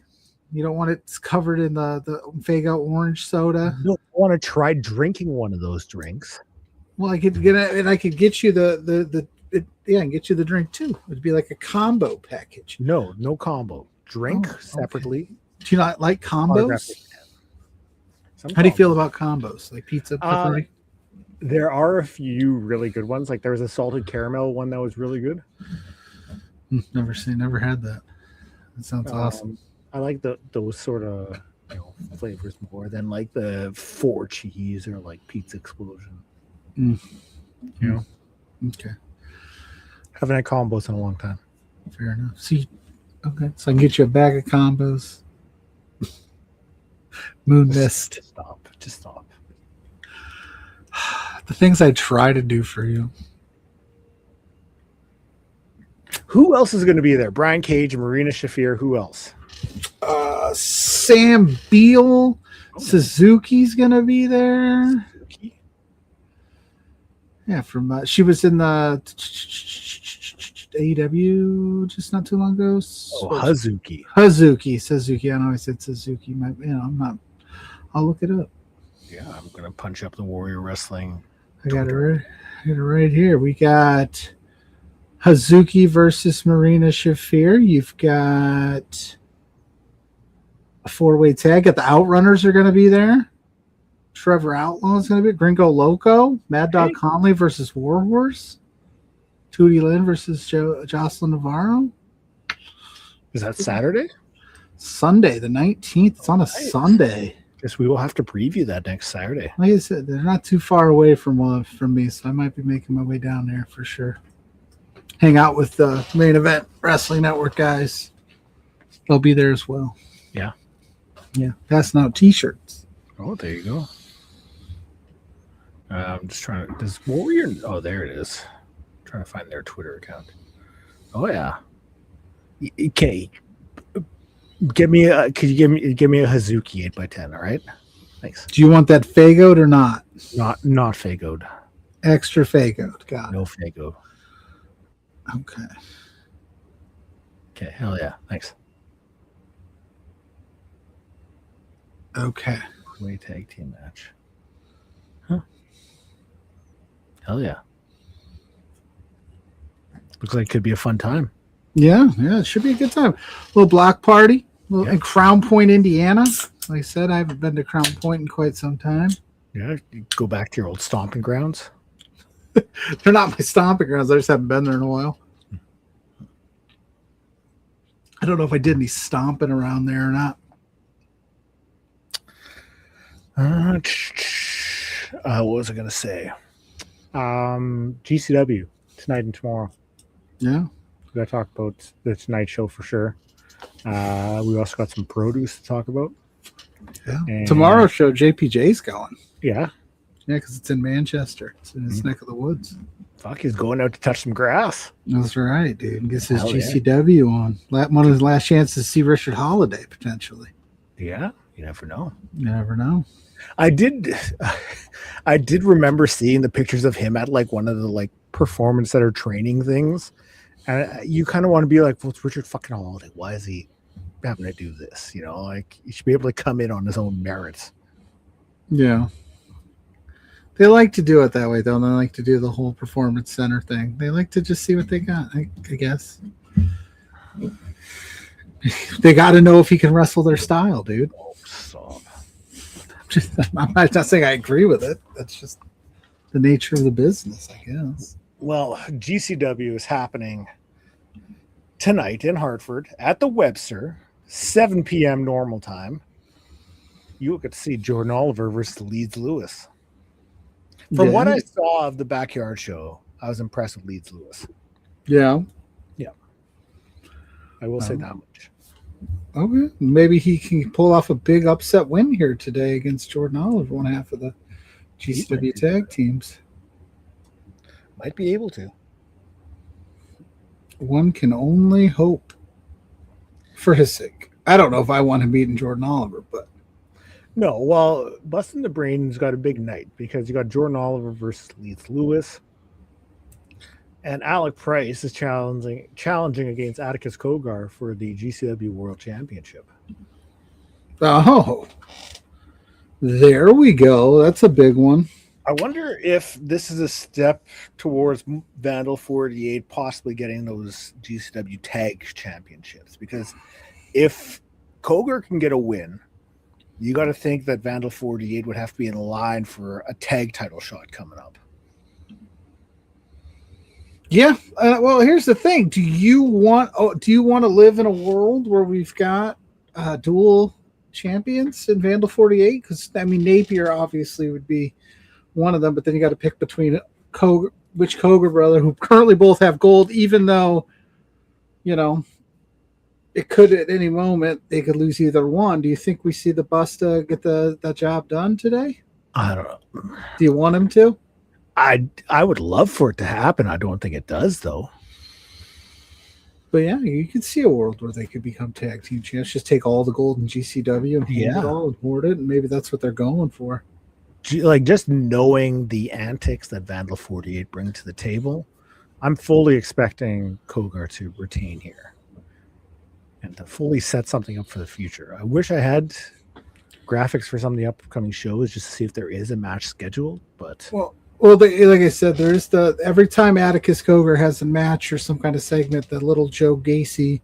Speaker 10: You don't want it covered in the Fago orange soda.
Speaker 13: You don't want to try drinking one of those drinks.
Speaker 10: Well, I could get it, and I could get you I can get you the drink too. It'd be like a combo package.
Speaker 13: No combo. Drink separately.
Speaker 10: Do you not like combos? How do you feel about combos? Like pizza, pepperoni?
Speaker 14: There are a few really good ones. Like there was a salted caramel one that was really good.
Speaker 10: Never had that. That sounds awesome.
Speaker 13: I like those sort of flavors more than like the 4 cheese or like Pizza Explosion.
Speaker 10: Okay.
Speaker 13: Haven't had combos in a long time.
Speaker 10: Fair enough. See, okay, so I can get you a bag of combos. Moon Mist.
Speaker 13: Just stop.
Speaker 10: The things I try to do for you.
Speaker 13: Who else is going to be there? Brian Cage, Marina Shafir. Who else?
Speaker 10: Sam Beal. Suzuki's going to be there.
Speaker 13: Suzuki?
Speaker 10: Yeah, from she was in the AEW just not too long ago.
Speaker 13: Hazuki.
Speaker 10: Suzuki. I know I said Suzuki. I'm not. I'll look it up.
Speaker 13: Yeah, I'm going to punch up the Warrior Wrestling.
Speaker 10: I got it right here. We got Hazuki versus Marina Shafir. You've got a 4-way tag. Got the Outrunners are going to be there. Trevor Outlaw is going to be Gringo Loco. Mad Dog Conley versus Warhorse. Tootie Lynn versus Jocelyn Navarro.
Speaker 13: Is that Saturday?
Speaker 10: Sunday, the 19th. It's on a Sunday.
Speaker 13: Guess we will have to preview that next Saturday.
Speaker 10: Like I said, they're not too far away from me, so I might be making my way down there for sure. Hang out with the Main Event Wrestling Network guys. They'll be there as well.
Speaker 13: Yeah.
Speaker 10: Yeah. Passing out T-shirts.
Speaker 13: Oh, there you go. I'm just trying to. Does Warrior? Oh, there it is. trying to find their Twitter account. Oh yeah. Okay. Could you give me a Hazuki 8x10, all right? Thanks.
Speaker 10: Do you want that Fagoed or not?
Speaker 13: Not Fagoed.
Speaker 10: Extra Fagoed. Got it.
Speaker 13: No Fago.
Speaker 10: Okay.
Speaker 13: Okay, hell yeah. Thanks.
Speaker 10: Okay.
Speaker 13: Way tag team match. Huh. Hell yeah. Looks like it could be a fun time.
Speaker 10: Yeah, it should be a good time. Little block party. In Crown Point, Indiana. Like I said, I haven't been to Crown Point in quite some time.
Speaker 13: Yeah, you go back to your old stomping grounds.
Speaker 10: They're not my stomping grounds. I just haven't been there in a while. I don't know if I did any stomping around there or not.
Speaker 13: What was I going to say?
Speaker 14: GCW tonight and tomorrow.
Speaker 10: Yeah.
Speaker 14: We got to talk about the Tonight Show for sure. We also got some produce to talk about.
Speaker 10: Yeah.
Speaker 14: And
Speaker 10: Tomorrow's show, JPJ's going.
Speaker 14: Yeah.
Speaker 10: Yeah, because it's in Manchester. It's in his neck of the woods.
Speaker 13: Fuck, he's going out to touch some grass.
Speaker 10: That's right, dude. Gets his
Speaker 13: Hell
Speaker 10: GCW on. One of his last chances to see Richard Holiday, potentially.
Speaker 13: Yeah, you never know.
Speaker 10: You never know.
Speaker 13: I did remember seeing the pictures of him at like one of the like performance center training things. And you kind of want to be like, well, it's Richard fucking Holiday. Why is he having to do this? You know, like he should be able to come in on his own merits.
Speaker 10: Yeah. They like to do it that way, though. They like to do the whole performance center thing. They like to just see what they got, I guess. They got to know if he can wrestle their style, dude.
Speaker 13: Oh, stop.
Speaker 10: I'm not saying I agree with it. That's just the nature of the business, I guess.
Speaker 13: Well, GCW is happening tonight in Hartford at the Webster, 7 p.m. normal time. You'll get to see Jordan Oliver versus Leeds Lewis. From what I saw of the backyard show, I was impressed with Leeds Lewis.
Speaker 10: Yeah.
Speaker 13: Yeah. I will say that much.
Speaker 10: Okay. Maybe he can pull off a big upset win here today against Jordan Oliver, one half of the GCW tag teams.
Speaker 13: Might be able to.
Speaker 10: One can only hope for his sake. I don't know if I want him beating Jordan Oliver, but
Speaker 13: no, well, Busting the Brain's got a big night because you got Jordan Oliver versus Leeds Lewis. And Alec Price is challenging against Atticus Cogar for the GCW World Championship.
Speaker 10: Oh, there we go. That's a big one.
Speaker 13: I wonder if this is a step towards Vandal 48 possibly getting those GCW tag championships. Because if Cogar can get a win, you got to think that Vandal 48 would have to be in line for a tag title shot coming up.
Speaker 10: Yeah. Well, here's the thing. Do you want to live in a world where we've got dual champions in Vandal 48? Because I mean, Napier obviously would be one of them, but then you got to pick between which Cogar brother, who currently both have gold, even though, you know, it could at any moment they could lose either one. Do you think we see the Busta get that job done today?
Speaker 13: I don't know.
Speaker 10: Do you want him to?
Speaker 13: I would love for it to happen. I don't think it does, though.
Speaker 10: But yeah, you could see a world where they could become tag team champs. Just take all the gold in GCW and hold it all and hoard it, and maybe that's what they're going for.
Speaker 13: Like, just knowing the antics that Vandal 48 bring to the table, I'm fully expecting Cogar to retain here and to fully set something up for the future. I wish I had graphics for some of the upcoming shows just to see if there is a match scheduled, but
Speaker 10: well, like I said, there's every time Atticus Cogar has a match or some kind of segment, the little Joe Gacy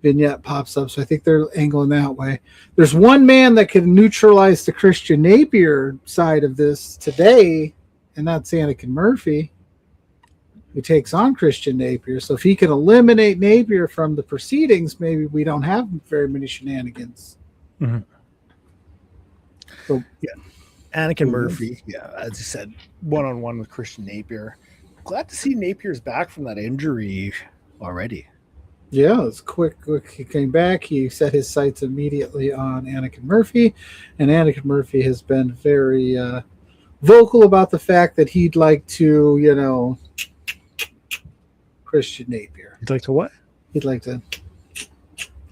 Speaker 10: vignette pops up. So I think they're angling that way. There's one man that can neutralize the Christian Napier side of this today, and that's Anakin Murphy, who takes on Christian Napier. So if he can eliminate Napier from the proceedings, maybe we don't have very many shenanigans.
Speaker 13: Mm-hmm.
Speaker 10: So,
Speaker 13: yeah. Anakin Murphy, as you said, one-on-one with Christian Napier. Glad to see Napier's back from that injury already.
Speaker 10: Yeah, it's quick. He came back. He set his sights immediately on Anakin Murphy, and Anakin Murphy has been very vocal about the fact that he'd like to, Christian Napier.
Speaker 14: You'd like to what?
Speaker 10: He'd like to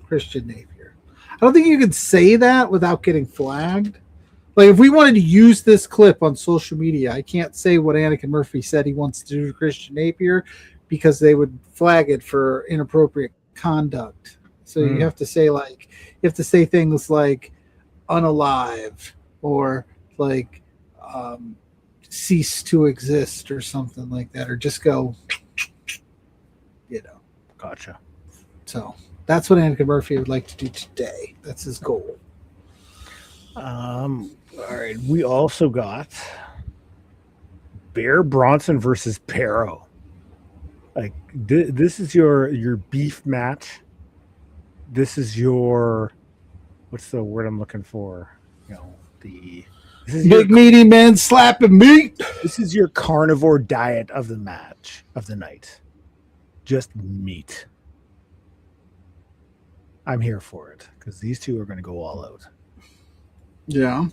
Speaker 10: Christian Napier. I don't think you can say that without getting flagged. Like, if we wanted to use this clip on social media, I can't say what Anakin Murphy said he wants to do to Christian Napier because they would flag it for inappropriate conduct. So you have to say, like, you have to say things like unalive or like cease to exist or something like that, or just go,
Speaker 14: Gotcha.
Speaker 10: So that's what Anakin Murphy would like to do today. That's his goal.
Speaker 14: All right. We also got Bear Bronson versus Parrow. Like this is your beef match. This is your, what's the word I'm looking for? This is
Speaker 10: big meaty men slapping meat.
Speaker 14: This is your carnivore diet of the match of the night. Just meat. I'm here for it because these two are going to go all out.
Speaker 10: Yeah.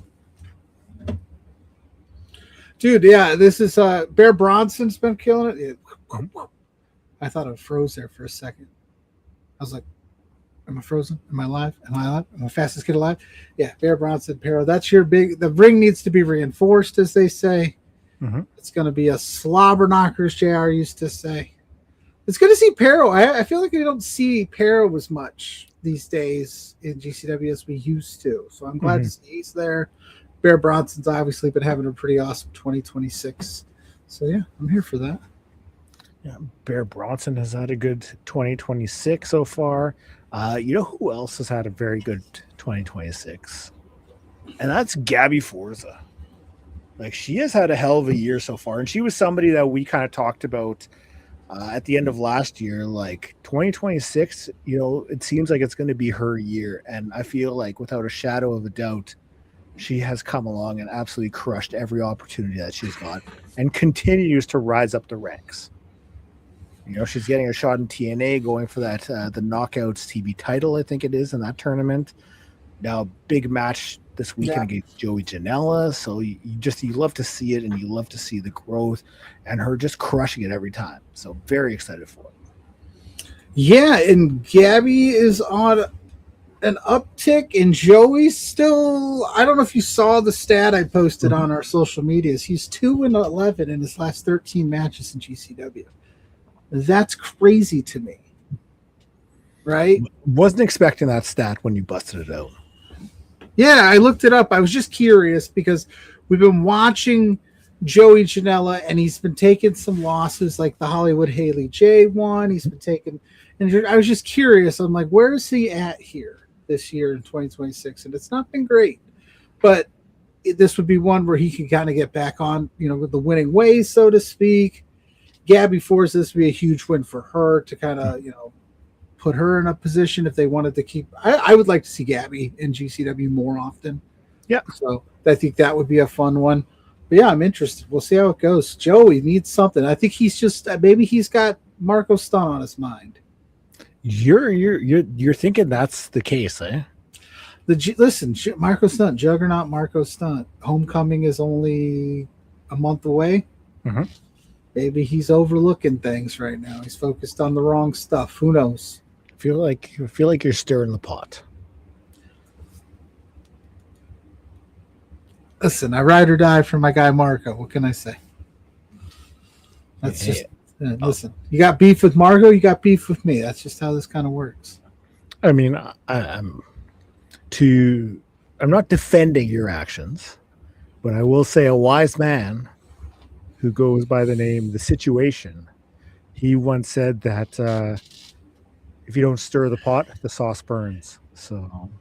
Speaker 10: Dude, yeah, this is Bear Bronson's been killing it. I thought I froze there for a second. I was like, am I frozen? Am I alive? Am I alive? Am I fastest kid alive? Yeah, Bear Bronson, Parrow. That's your big. The ring needs to be reinforced, as they say. It's going to be a slobber knocker, as JR used to say. It's good to see Parrow. I feel like we don't see Parrow as much these days in GCW as we used to. So I'm glad to see he's there. Bear Bronson's obviously been having a pretty awesome 2026. So yeah, I'm here for that.
Speaker 14: Yeah, Bear Bronson has had a good 2026 so far. You know who else has had a very good 2026? And that's Gabby Forza. Like, she has had a hell of a year so far. And she was somebody that we kind of talked about at the end of last year. Like, 2026, it seems like it's going to be her year. And I feel like, without a shadow of a doubt, she has come along and absolutely crushed every opportunity that she's got and continues to rise up the ranks. She's getting a shot in TNA, going for that the Knockouts TV title, I think it is, in that tournament. Now, big match this weekend against Joey Janela. So you love to see it, and you love to see the growth and her just crushing it every time. So very excited for it.
Speaker 10: Yeah, and Gabby is on an uptick, and Joey's still. I don't know if you saw the stat I posted on our social medias. He's 2-11 in his last 13 matches in GCW. That's crazy to me, right?
Speaker 14: Wasn't expecting that stat when you busted it out.
Speaker 10: Yeah, I looked it up. I was just curious because we've been watching Joey Janela, and he's been taking some losses, like the Hollywood Haley J one. He's been taking, and I was just curious. I'm like, where is he at here this year in 2026? And it's not been great, but this would be one where he can kind of get back on, with the winning ways, so to speak. Gabby Forza, this would be a huge win for her to kind of, put her in a position if they wanted to keep. I would like to see Gabby in GCW more often.
Speaker 14: Yeah.
Speaker 10: So I think that would be a fun one. But yeah, I'm interested. We'll see how it goes. Joey needs something. I think he's just maybe he's got Marco Stunt on his mind.
Speaker 14: You're thinking that's the case, eh?
Speaker 10: Listen, Marco Stunt, Juggernaut Marco Stunt. Homecoming is only a month away. Maybe he's overlooking things right now. He's focused on the wrong stuff. Who knows?
Speaker 14: I feel like you're stirring the pot.
Speaker 10: Listen, I ride or die for my guy Marco. What can I say? That's just listen. You got beef with Marco, you got beef with me. That's just how this kind of works.
Speaker 14: I mean, I'm not defending your actions, but I will say a wise man who goes by the name The Situation, he once said that if you don't stir the pot, the sauce burns. So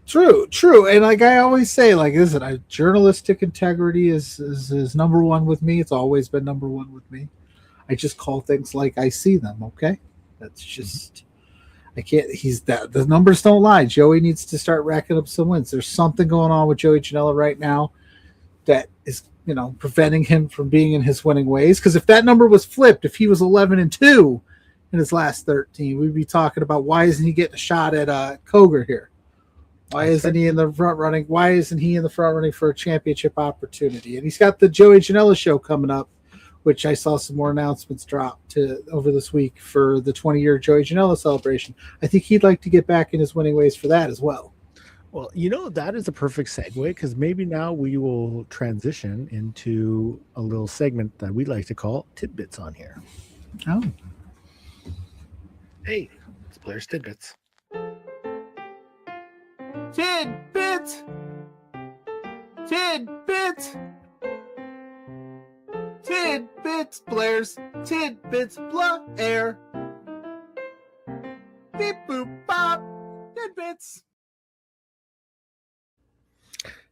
Speaker 10: true. And like I always say, like, listen, journalistic integrity is number one with me. It's always been number one with me. I just call things like I see them. Okay, that's just I can't. The numbers don't lie. Joey needs to start racking up some wins. There's something going on with Joey Janela right now that is, preventing him from being in his winning ways. Because if that number was flipped, if he was 11-2 in his last 13, we'd be talking about why isn't he getting a shot at Cogar here? Why isn't he in the front running? Why isn't he in the front running for a championship opportunity? And he's got the Joey Janela show coming up which I saw some more announcements drop over this week for the 20-year Joey Janela celebration. I think he'd like to get back in his winning ways for that as well.
Speaker 14: Well, that is a perfect segue, because maybe now we will transition into a little segment that we like to call Tidbits on here.
Speaker 10: Oh.
Speaker 14: Hey, it's Blair's Tidbits.
Speaker 10: Tidbits! Tidbits! Tidbits, Blair's Tidbits, Blair. Beep boop bop. Tidbits.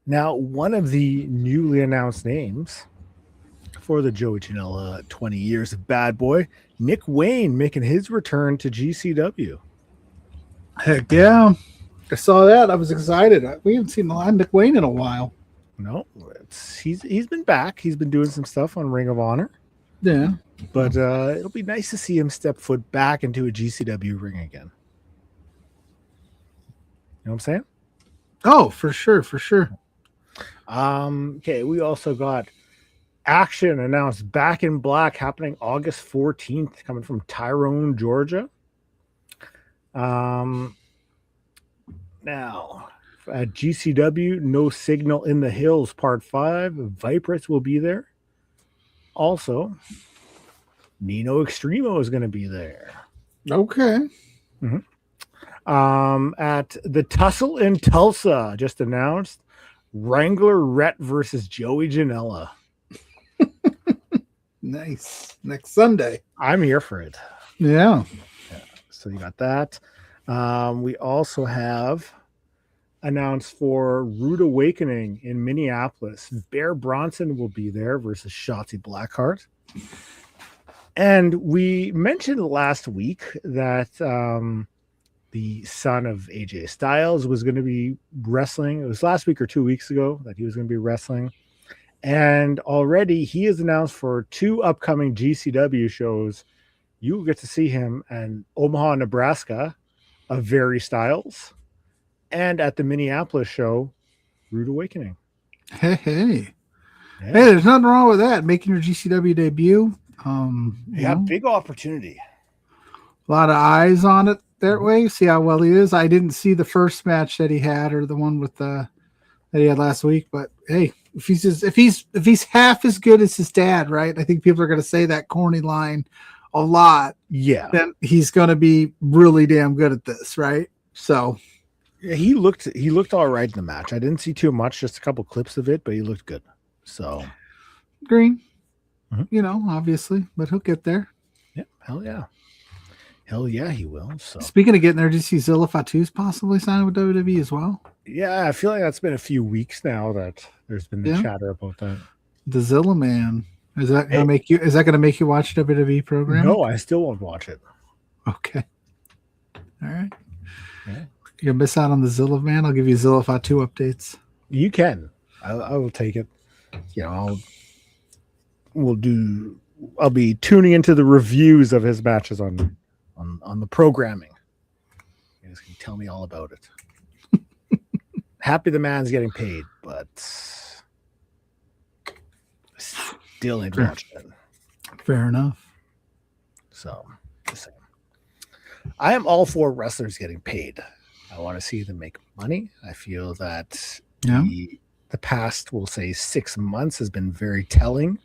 Speaker 14: Now, one of the newly announced names for the Joey Janela 20 years of bad boy, Nick Wayne, making his return to GCW.
Speaker 10: Heck yeah. I saw that. I was excited. We haven't seen a lot of Nick Wayne in a while.
Speaker 14: No, he's been back. He's been doing some stuff on Ring of Honor.
Speaker 10: Yeah.
Speaker 14: But it'll be nice to see him step foot back into a GCW ring again. You know what I'm saying?
Speaker 10: Oh, for sure, for sure.
Speaker 14: Okay, we also got Action announced Back in Black happening August 14th, coming from Tyrone, Georgia. Now, at GCW, No Signal in the Hills Part 5, Vipress will be there. Also, Nino Extremo is going to be there.
Speaker 10: Okay.
Speaker 14: At the Tussle in Tulsa, just announced, Wrangler Rhett versus Joey Janela.
Speaker 10: Nice. Next Sunday.
Speaker 14: I'm here for it.
Speaker 10: Yeah.
Speaker 14: So you got that. We also have announced for Rude Awakening in Minneapolis. Bear Bronson will be there versus Shotzi Blackheart. And we mentioned last week that the son of AJ Styles was going to be wrestling. It was last week or 2 weeks ago that he was going to be wrestling. And already he is announced for 2 upcoming GCW shows. You will get to see him in Omaha, Nebraska, of Very Styles, and at the Minneapolis show, Rude Awakening.
Speaker 10: Hey.
Speaker 14: Yeah.
Speaker 10: Hey, there's nothing wrong with that. Making your GCW debut.
Speaker 14: Big opportunity.
Speaker 10: A lot of eyes on it that way. See how well he is. I didn't see the first match that he had, or the one with that he had last week. But hey, if he's half as good as his dad, right? I think people are going to say that corny line a lot.
Speaker 14: Yeah.
Speaker 10: Then he's going to be really damn good at this, right? So.
Speaker 14: Yeah, he looked all right in the match. I didn't see too much, just a couple clips of it, but he looked good. So
Speaker 10: green, obviously, but he'll get there.
Speaker 14: Yeah, hell yeah, he will. So
Speaker 10: speaking of getting there, did you see Zilla Fatu's possibly signing with WWE as well?
Speaker 14: Yeah, I feel like that's been a few weeks now that there's been the chatter about that.
Speaker 10: The Zilla man, is that going to make you watch WWE program?
Speaker 14: No, I still won't watch it.
Speaker 10: Okay, all right.
Speaker 14: Yeah.
Speaker 10: You'll miss out on the Zilla man. I'll give you Zilla Fatu updates.
Speaker 14: You can. I will take it. I'll be tuning into the reviews of his matches on the programming. You guys can tell me all about it. Happy the man's getting paid, but still ain't watching it.
Speaker 10: Fair enough.
Speaker 14: So, just saying. I am all for wrestlers getting paid. I want to see them make money. I feel that the past, we'll say 6 months, has been very telling,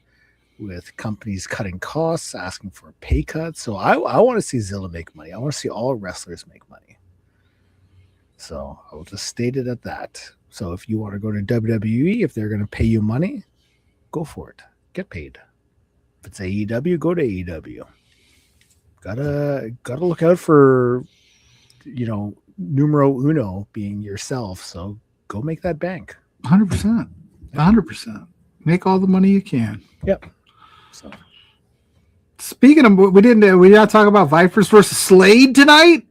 Speaker 14: with companies cutting costs, asking for a pay cut. So I want to see Zilla make money. I want to see all wrestlers make money. So I will just state it at that. So if you want to go to WWE, if they're going to pay you money, go for it. Get paid. If it's AEW, go to AEW. Gotta look out for, numero uno being yourself. So go make that bank.
Speaker 10: 100%. 100%. Make all the money you can.
Speaker 14: Yep. So,
Speaker 10: speaking of, we not talk about Vipers versus Slade tonight.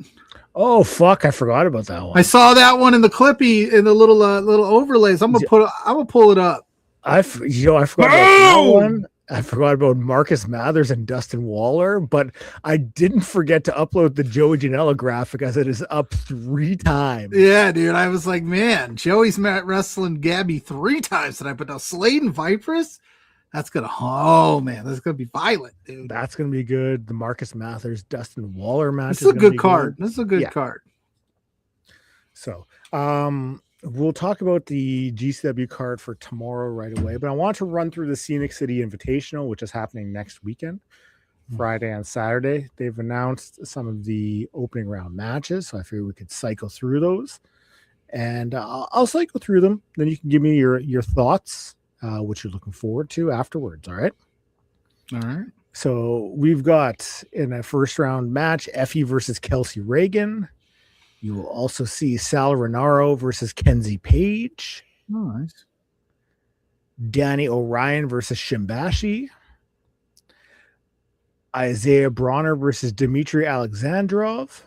Speaker 14: Oh fuck! I forgot about that one.
Speaker 10: I saw that one in the clippy in the little overlays. I'm gonna pull it up.
Speaker 14: I forgot about that one. I forgot about Marcus Mathers and Dustin Waller, but I didn't forget to upload the Joey Janela graphic, as it is up 3 times.
Speaker 10: Yeah, dude. I was like, man, Joey's wrestling Gabby 3 times tonight, but now Slade and Vipers, That's that's gonna be violent, dude.
Speaker 14: That's gonna be good. The Marcus Mathers Dustin Waller match.
Speaker 10: This is a good card. This is a good card.
Speaker 14: So, we'll talk about the GCW card for tomorrow right away, but I want to run through the Scenic City Invitational, which is happening next weekend, Friday and Saturday. They've announced some of the opening round matches, so I figured we could cycle through those, and I'll cycle through them. Then you can give me your thoughts, what you're looking forward to afterwards. All right.
Speaker 10: All right.
Speaker 14: So we've got in a first round match, Effie versus Kelsey Reagan. You will also see Sal Renaro versus Kenzie Page.
Speaker 10: Nice.
Speaker 14: Danny O'Ryan versus Shimbashi. Isaiah Bronner versus Dmitry Alexandrov.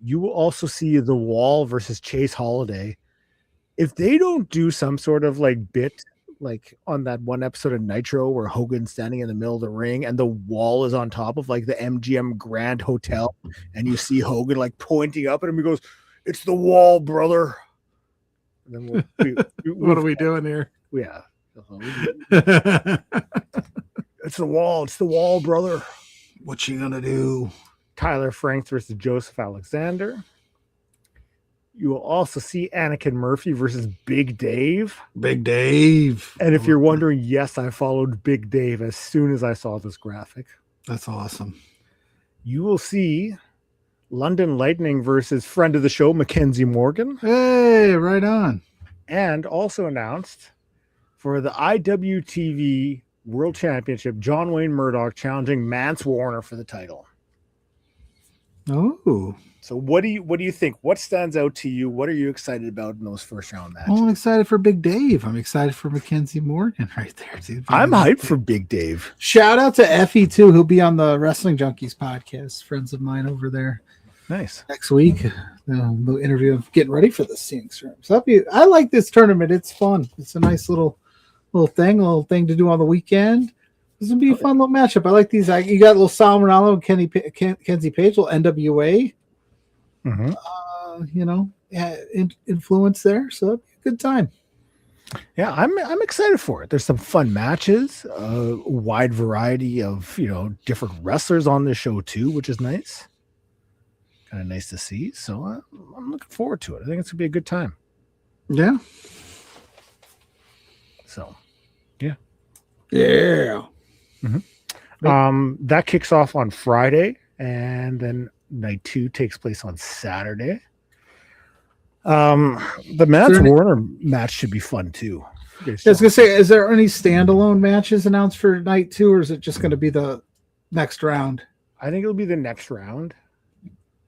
Speaker 14: You will also see The Wall versus Chase Holiday. If they don't do some sort of like bit, like on that one episode of Nitro where Hogan's standing in the middle of the ring and the Wall is on top of like the MGM Grand Hotel, and you see Hogan like pointing up at him, he goes, "It's the Wall, brother." And then
Speaker 10: what are we doing here?
Speaker 14: Yeah. It's the Wall. It's the Wall, brother.
Speaker 10: What you gonna do?
Speaker 14: Tyler Franks versus Joseph Alexander. You will also see Anakin Murphy versus Big Dave.
Speaker 10: Big Dave.
Speaker 14: And if you're wondering, yes, I followed Big Dave as soon as I saw this graphic.
Speaker 10: That's awesome.
Speaker 14: You will see London Lightning versus friend of the show, Mackenzie Morgan.
Speaker 10: Hey, right on.
Speaker 14: And also announced for the IWTV World Championship, John Wayne Murdoch challenging Mance Warner for the title.
Speaker 10: Oh.
Speaker 14: So what do you think? What stands out to you? What are you excited about in those first round matches?
Speaker 10: Well, I'm excited for Big Dave. I'm excited for Mackenzie Morgan right there, dude.
Speaker 14: I'm hyped for Big Dave.
Speaker 10: Shout out to Effie too. He'll be on the Wrestling Junkies podcast. Friends of mine over there.
Speaker 14: Nice.
Speaker 10: Next week, the interview of getting ready for the Scenic Room. So I like this tournament. It's fun. It's a nice little thing to do on the weekend. This would be a fun little matchup. I like these. You got a little Sal Ronaldo and Kenzie Page, little NWA. Influence there, so it'd be a good time.
Speaker 14: Yeah, I'm excited for it. There's some fun matches, a wide variety of different wrestlers on this show too, which is nice. Kind of nice to see. So I'm looking forward to it. I think it's gonna be a good time.
Speaker 10: Yeah.
Speaker 14: So, yeah. That kicks off on Friday, and then night 2 takes place on Saturday. The Mance Warner match should be fun too.
Speaker 10: I was gonna say, is there any standalone matches announced for night 2, or is it just going to be the next round?
Speaker 14: I think it'll be the next round,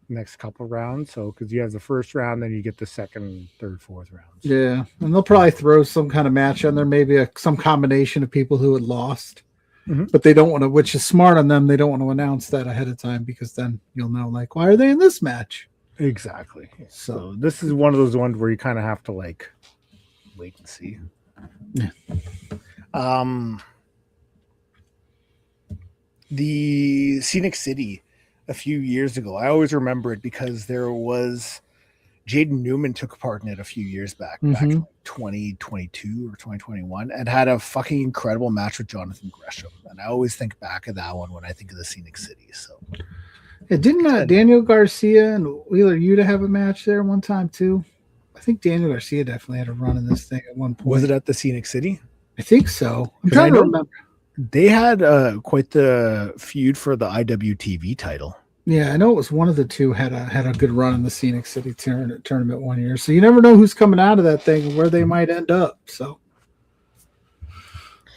Speaker 14: next couple rounds. So because you have the first round, then you get the second, third, fourth rounds.
Speaker 10: Yeah, and they'll probably throw some kind of match on there, maybe some combination of people who had lost. But they don't want to, which is smart on them. They don't want to announce that ahead of time, because then you'll know, like, why are they in this match?
Speaker 14: Exactly. So this is one of those ones where you kind of have to like wait and see.
Speaker 10: Yeah.
Speaker 14: The Scenic City a few years ago, I always remember it because there was Jaden Newman took part in it a few years back in 2022 or 2021, and had a fucking incredible match with Jonathan Gresham. And I always think back of that one when I think of the Scenic City. So,
Speaker 10: yeah, didn't Daniel Garcia and Wheeler Yuta have a match there one time too? I think Daniel Garcia definitely had a run in this thing at one point.
Speaker 14: Was it at the Scenic City?
Speaker 10: I think so. I'm trying to remember.
Speaker 14: They had quite the feud for the IWTV title.
Speaker 10: Yeah, I know it was one of the two had a good run in the Scenic City tournament one year. So you never know who's coming out of that thing and where they might end up. So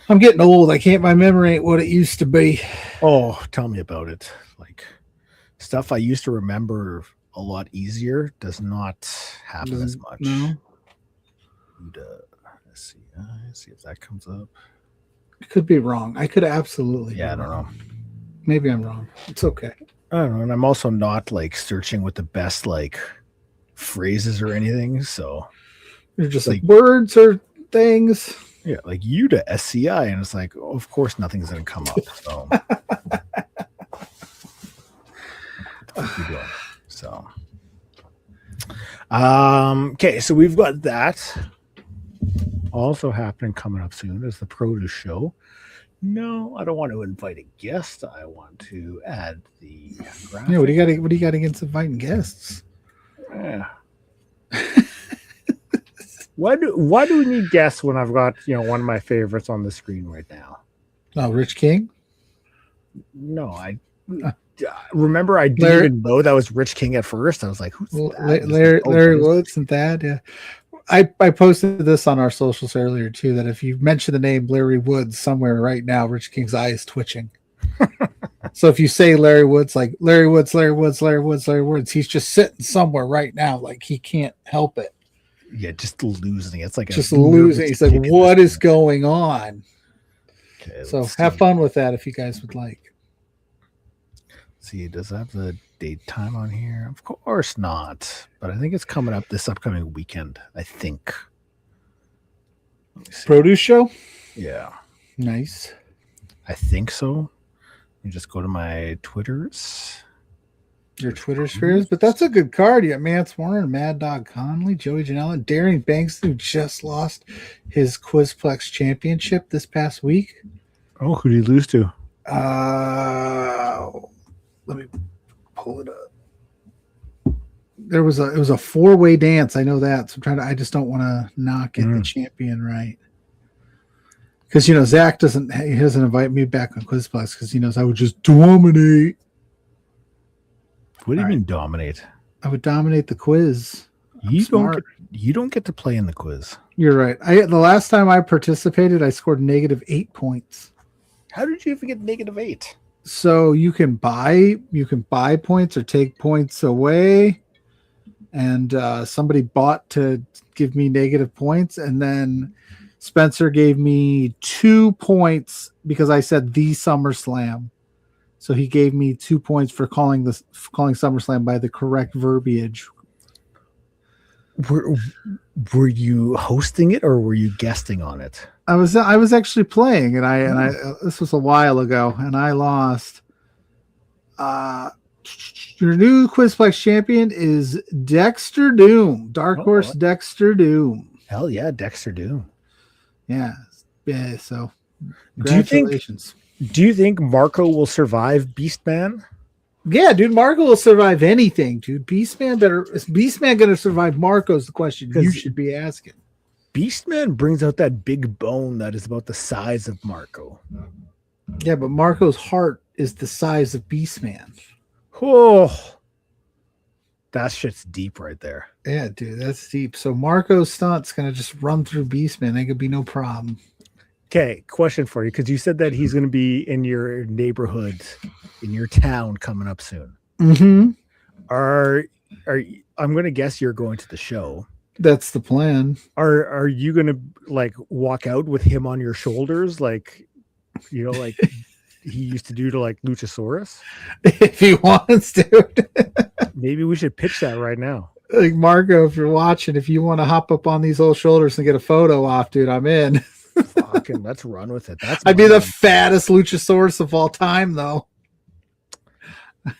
Speaker 10: I'm getting old. My memory ain't what it used to be.
Speaker 14: Oh, tell me about it. Like stuff I used to remember a lot easier does not happen as much.
Speaker 10: No.
Speaker 14: Let's see if that comes up.
Speaker 10: It could be wrong. I could absolutely.
Speaker 14: Yeah, I don't know.
Speaker 10: Maybe I'm wrong. It's okay.
Speaker 14: I don't know, and I'm also not like searching with the best like phrases or anything. So
Speaker 10: you're just like words or things.
Speaker 14: Yeah, like Yuta SCI, and it's like, of course, nothing's gonna come up. So, okay, so we've got that Also happening coming up soon is the Produce Show. No, I don't want to invite a guest. I want to add the graphic.
Speaker 10: Yeah, what do you got against inviting guests?
Speaker 14: Yeah. Why do we need guests when I've got one of my favorites on the screen right now?
Speaker 10: Oh, Rich King?
Speaker 14: No, I remember I didn't even know that was Rich King at first. I was like, who's that?
Speaker 10: Larry Woods and that, yeah. I posted this on our socials earlier too, that if you mention the name Larry Woods somewhere right now, Rich King's eye is twitching. So if you say Larry Woods, like Larry Woods, he's just sitting somewhere right now, like he can't help it.
Speaker 14: Yeah, just losing. It's like
Speaker 10: just losing. He's like, what is going on?
Speaker 14: Okay,
Speaker 10: so have fun with that if you guys would like.
Speaker 14: See, does it have the date time on here? Of course not. But I think it's coming up this upcoming weekend, I think.
Speaker 10: Produce Show?
Speaker 14: Yeah.
Speaker 10: Nice.
Speaker 14: I think so. You just go to my Twitters.
Speaker 10: Your Twitter spheres? But that's a good card. You got Mance Warner, Mad Dog Conley, Joey Janela, Darian Banks, who just lost his Quizplex championship this past week.
Speaker 14: Oh, who did he lose to?
Speaker 10: Let me pull it up. It was a 4-way dance. I know that. So I just don't want to not get the champion right. Because Zach doesn't invite me back on Quizplex because he knows I would just dominate.
Speaker 14: What do you mean dominate?
Speaker 10: I would dominate the quiz.
Speaker 14: You don't get to play in the quiz.
Speaker 10: You're right. The last time I participated, I scored -8 points.
Speaker 14: How did you even get -8?
Speaker 10: So you can buy points or take points away, and somebody bought to give me negative points, and then Spencer gave me 2 points because I said the SummerSlam. So he gave me 2 points for calling SummerSlam by the correct verbiage.
Speaker 14: Were you hosting it or were you guesting on it?
Speaker 10: I was actually playing, and I this was a while ago, and I lost. Your new Quizplex champion is Dexter Doom, Dark Horse Dexter Doom.
Speaker 14: Hell yeah, Dexter Doom.
Speaker 10: Yeah. So, congratulations.
Speaker 14: Do you think Marco will survive Beastman?
Speaker 10: Yeah, dude, Marco will survive anything, dude. Is Beastman going to survive Marco is the question you should be asking.
Speaker 14: Beastman brings out that big bone that is about the size of Marco.
Speaker 10: Yeah, but Marco's heart is the size of Beastman.
Speaker 14: Oh, that shit's deep right there.
Speaker 10: Yeah, dude, that's deep. So Marco's stunt's going to just run through Beastman. That could be no problem.
Speaker 14: Okay, question for you, because you said that he's going to be in your neighborhood, in your town coming up soon.
Speaker 10: Mm-hmm.
Speaker 14: I'm going to guess you're going to the show.
Speaker 10: That's the plan.
Speaker 14: Are you going to like walk out with him on your shoulders, like like he used to do to like Luchasaurus?
Speaker 10: If he wants to.
Speaker 14: Maybe we should pitch that right now.
Speaker 10: Like, Marco, if you're watching, if you want to hop up on these old shoulders and get a photo off, dude, I'm in.
Speaker 14: Fucking let's run with it.
Speaker 10: I'd be the fattest Luchasaurus of all time, though.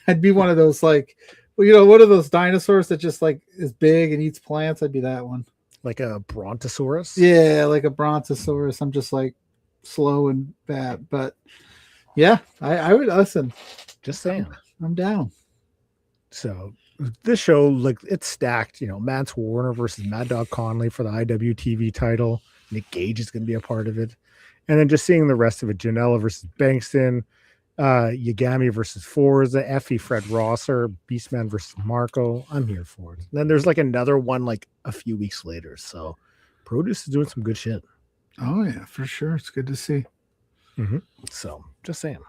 Speaker 10: I'd be one of those, like, what are those dinosaurs that just like is big and eats plants? I'd be that one.
Speaker 14: Like a Brontosaurus?
Speaker 10: Yeah, like a Brontosaurus. I'm just like slow and fat, but yeah, I would listen.
Speaker 14: Just saying,
Speaker 10: I'm down.
Speaker 14: So this show, like, it's stacked. Mance Warner versus Mad Dog Conley for the IWTV title. Nick Gage is going to be a part of it. And then just seeing the rest of it, Janela versus Bankston, Yagami versus Forza, Effie Fred Rosser, Beastman versus Marco. I'm here for it. And then there's like another one like a few weeks later. So Produce is doing some good shit.
Speaker 10: Oh yeah, for sure. It's good to see.
Speaker 14: Mm-hmm. So just saying.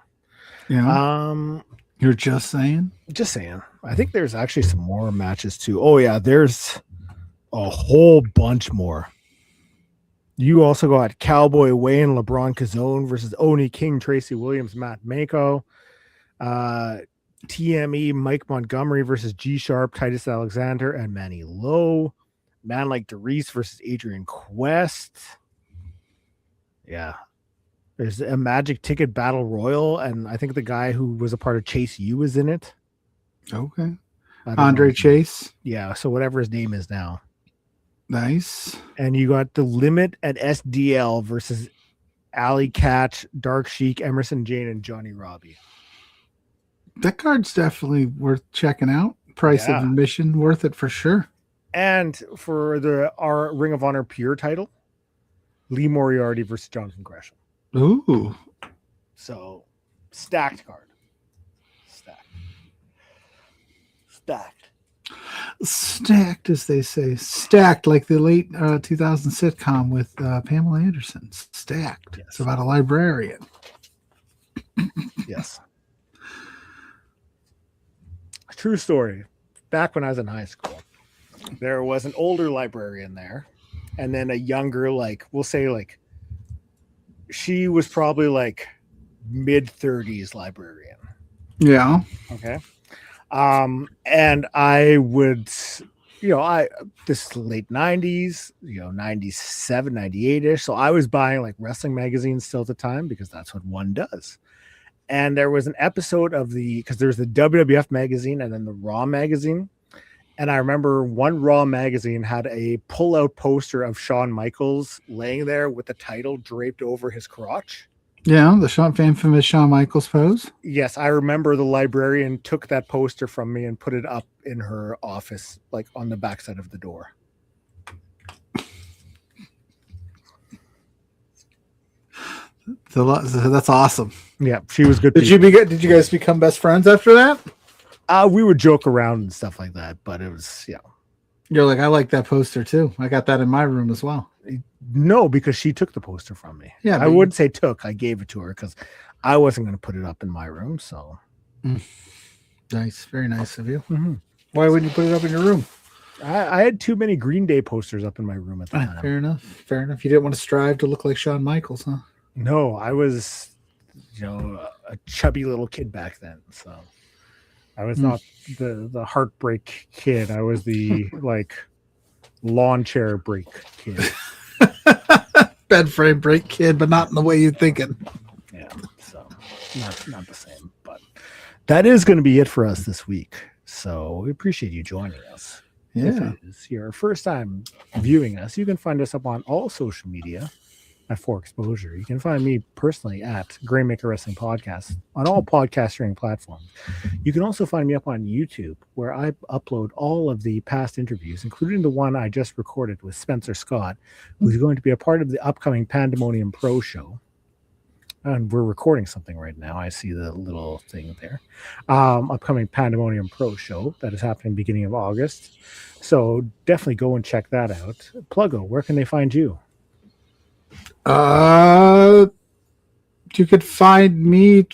Speaker 10: Yeah. You're just saying?
Speaker 14: Just saying. I think there's actually some more matches too. Oh yeah, there's a whole bunch more. You also got Cowboy Wayne, LeBron Cazone versus Oni King, Tracy Williams, Matt Mako. TME, Mike Montgomery versus G Sharp, Titus Alexander, and Manny Lowe. Man Like DeReese versus Adrian Quest. Yeah. There's a Magic Ticket Battle Royal, and I think the guy who was a part of Chase U is in it.
Speaker 10: Okay. Andre Chase?
Speaker 14: Yeah, so whatever his name is now.
Speaker 10: Nice.
Speaker 14: And you got The Limit at SDL versus Ali Catch, Dark Sheik, Emerson Jane, and Johnny Robbie.
Speaker 10: That card's definitely worth checking out. Price of admission, worth it for sure.
Speaker 14: And for our Ring of Honor Pure title, Lee Moriarty versus Jonathan Gresham.
Speaker 10: Ooh.
Speaker 14: So, stacked card.
Speaker 10: Stacked, as they say. Stacked, like the late 2000 sitcom with Pamela Anderson. Stacked. Yes. It's about a librarian.
Speaker 14: Yes. True story. Back when I was in high school, there was an older librarian there, and then a younger, we'll say, she was probably mid-30s librarian.
Speaker 10: Yeah.
Speaker 14: Okay. And I would, this late 90s, 97, 98-ish. So I was buying wrestling magazines still at the time because that's what one does. And there was an episode of because there's the WWF magazine and then the Raw magazine. And I remember one Raw magazine had a pull-out poster of Shawn Michaels laying there with the title draped over his crotch.
Speaker 10: Yeah, the infamous Shawn Michaels pose.
Speaker 14: Yes, I remember the librarian took that poster from me and put it up in her office, on the backside of the door.
Speaker 10: So that's awesome.
Speaker 14: Yeah, she was good.
Speaker 10: Did you guys become best friends after that?
Speaker 14: We would joke around and stuff like that, but it was
Speaker 10: You're like, I like that poster too. I got that in my room as well.
Speaker 14: No, because she took the poster from me.
Speaker 10: Yeah,
Speaker 14: I wouldn't say took. I gave it to her because I wasn't going to put it up in my room. So
Speaker 10: nice, very nice of you.
Speaker 14: Mm-hmm.
Speaker 10: Why wouldn't you put it up in your room?
Speaker 14: I had too many Green Day posters up in my room at the time.
Speaker 10: Fair enough. You didn't want to strive to look like Shawn Michaels, huh?
Speaker 14: No, I was, a chubby little kid back then. So I was not the heartbreak kid. I was the lawn chair break kid.
Speaker 10: Bed frame break kid, but not in the way you're thinking.
Speaker 14: Yeah, so not the same. But that is going to be it for us this week. So we appreciate you joining us.
Speaker 10: Yeah.
Speaker 14: If it is your first time viewing us, you can find us up on all social media at For Exposure. You can find me personally at Grainmaker Wrestling Podcast on all podcast streaming platforms. You can also find me up on YouTube, where I upload all of the past interviews, including the one I just recorded with Spencer Scott, who's going to be a part of the upcoming Pandemonium Pro show. And we're recording something right now. I see the little thing there. Upcoming Pandemonium Pro show that is happening beginning of August. So definitely go and check that out. Pluggo, where can they find you?
Speaker 10: You could find me.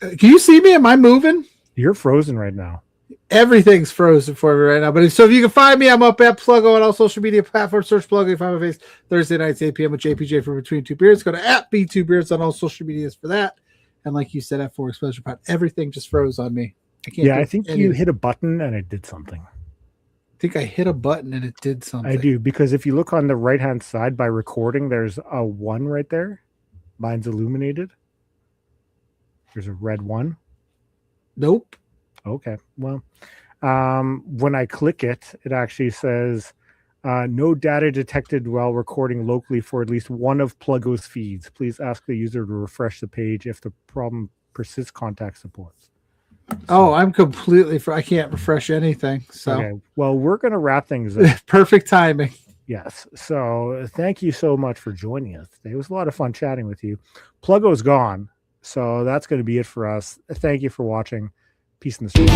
Speaker 10: Can you see me? Am I moving?
Speaker 14: You're frozen right now.
Speaker 10: Everything's frozen for me right now. But if you can find me, I'm up at Pluggo on all social media platforms. Search Pluggo. Find my face Thursday nights, 8 p.m. with JPJ for Between Two Beers. Go to at B2 Beers on all social medias for that. And like you said, at For Exposure Pod, everything just froze on me.
Speaker 14: I think you hit a button and it did something.
Speaker 10: I think I hit a button and it did something.
Speaker 14: I do, because if you look on the right-hand side by recording, there's a 1 right there. Mine's illuminated. There's a red 1.
Speaker 10: Nope.
Speaker 14: Okay. Well, when I click it, it actually says, no data detected while recording locally for at least one of Pluggo's feeds. Please ask the user to refresh the page if the problem persists. Contact support.
Speaker 10: Oh, I'm completely. I can't refresh anything. So,
Speaker 14: okay. Well, we're going to wrap things up.
Speaker 10: Perfect timing.
Speaker 14: Yes. So, thank you so much for joining us today. It was a lot of fun chatting with you. Pluggo's gone, so that's going to be it for us. Thank you for watching. Peace in the street.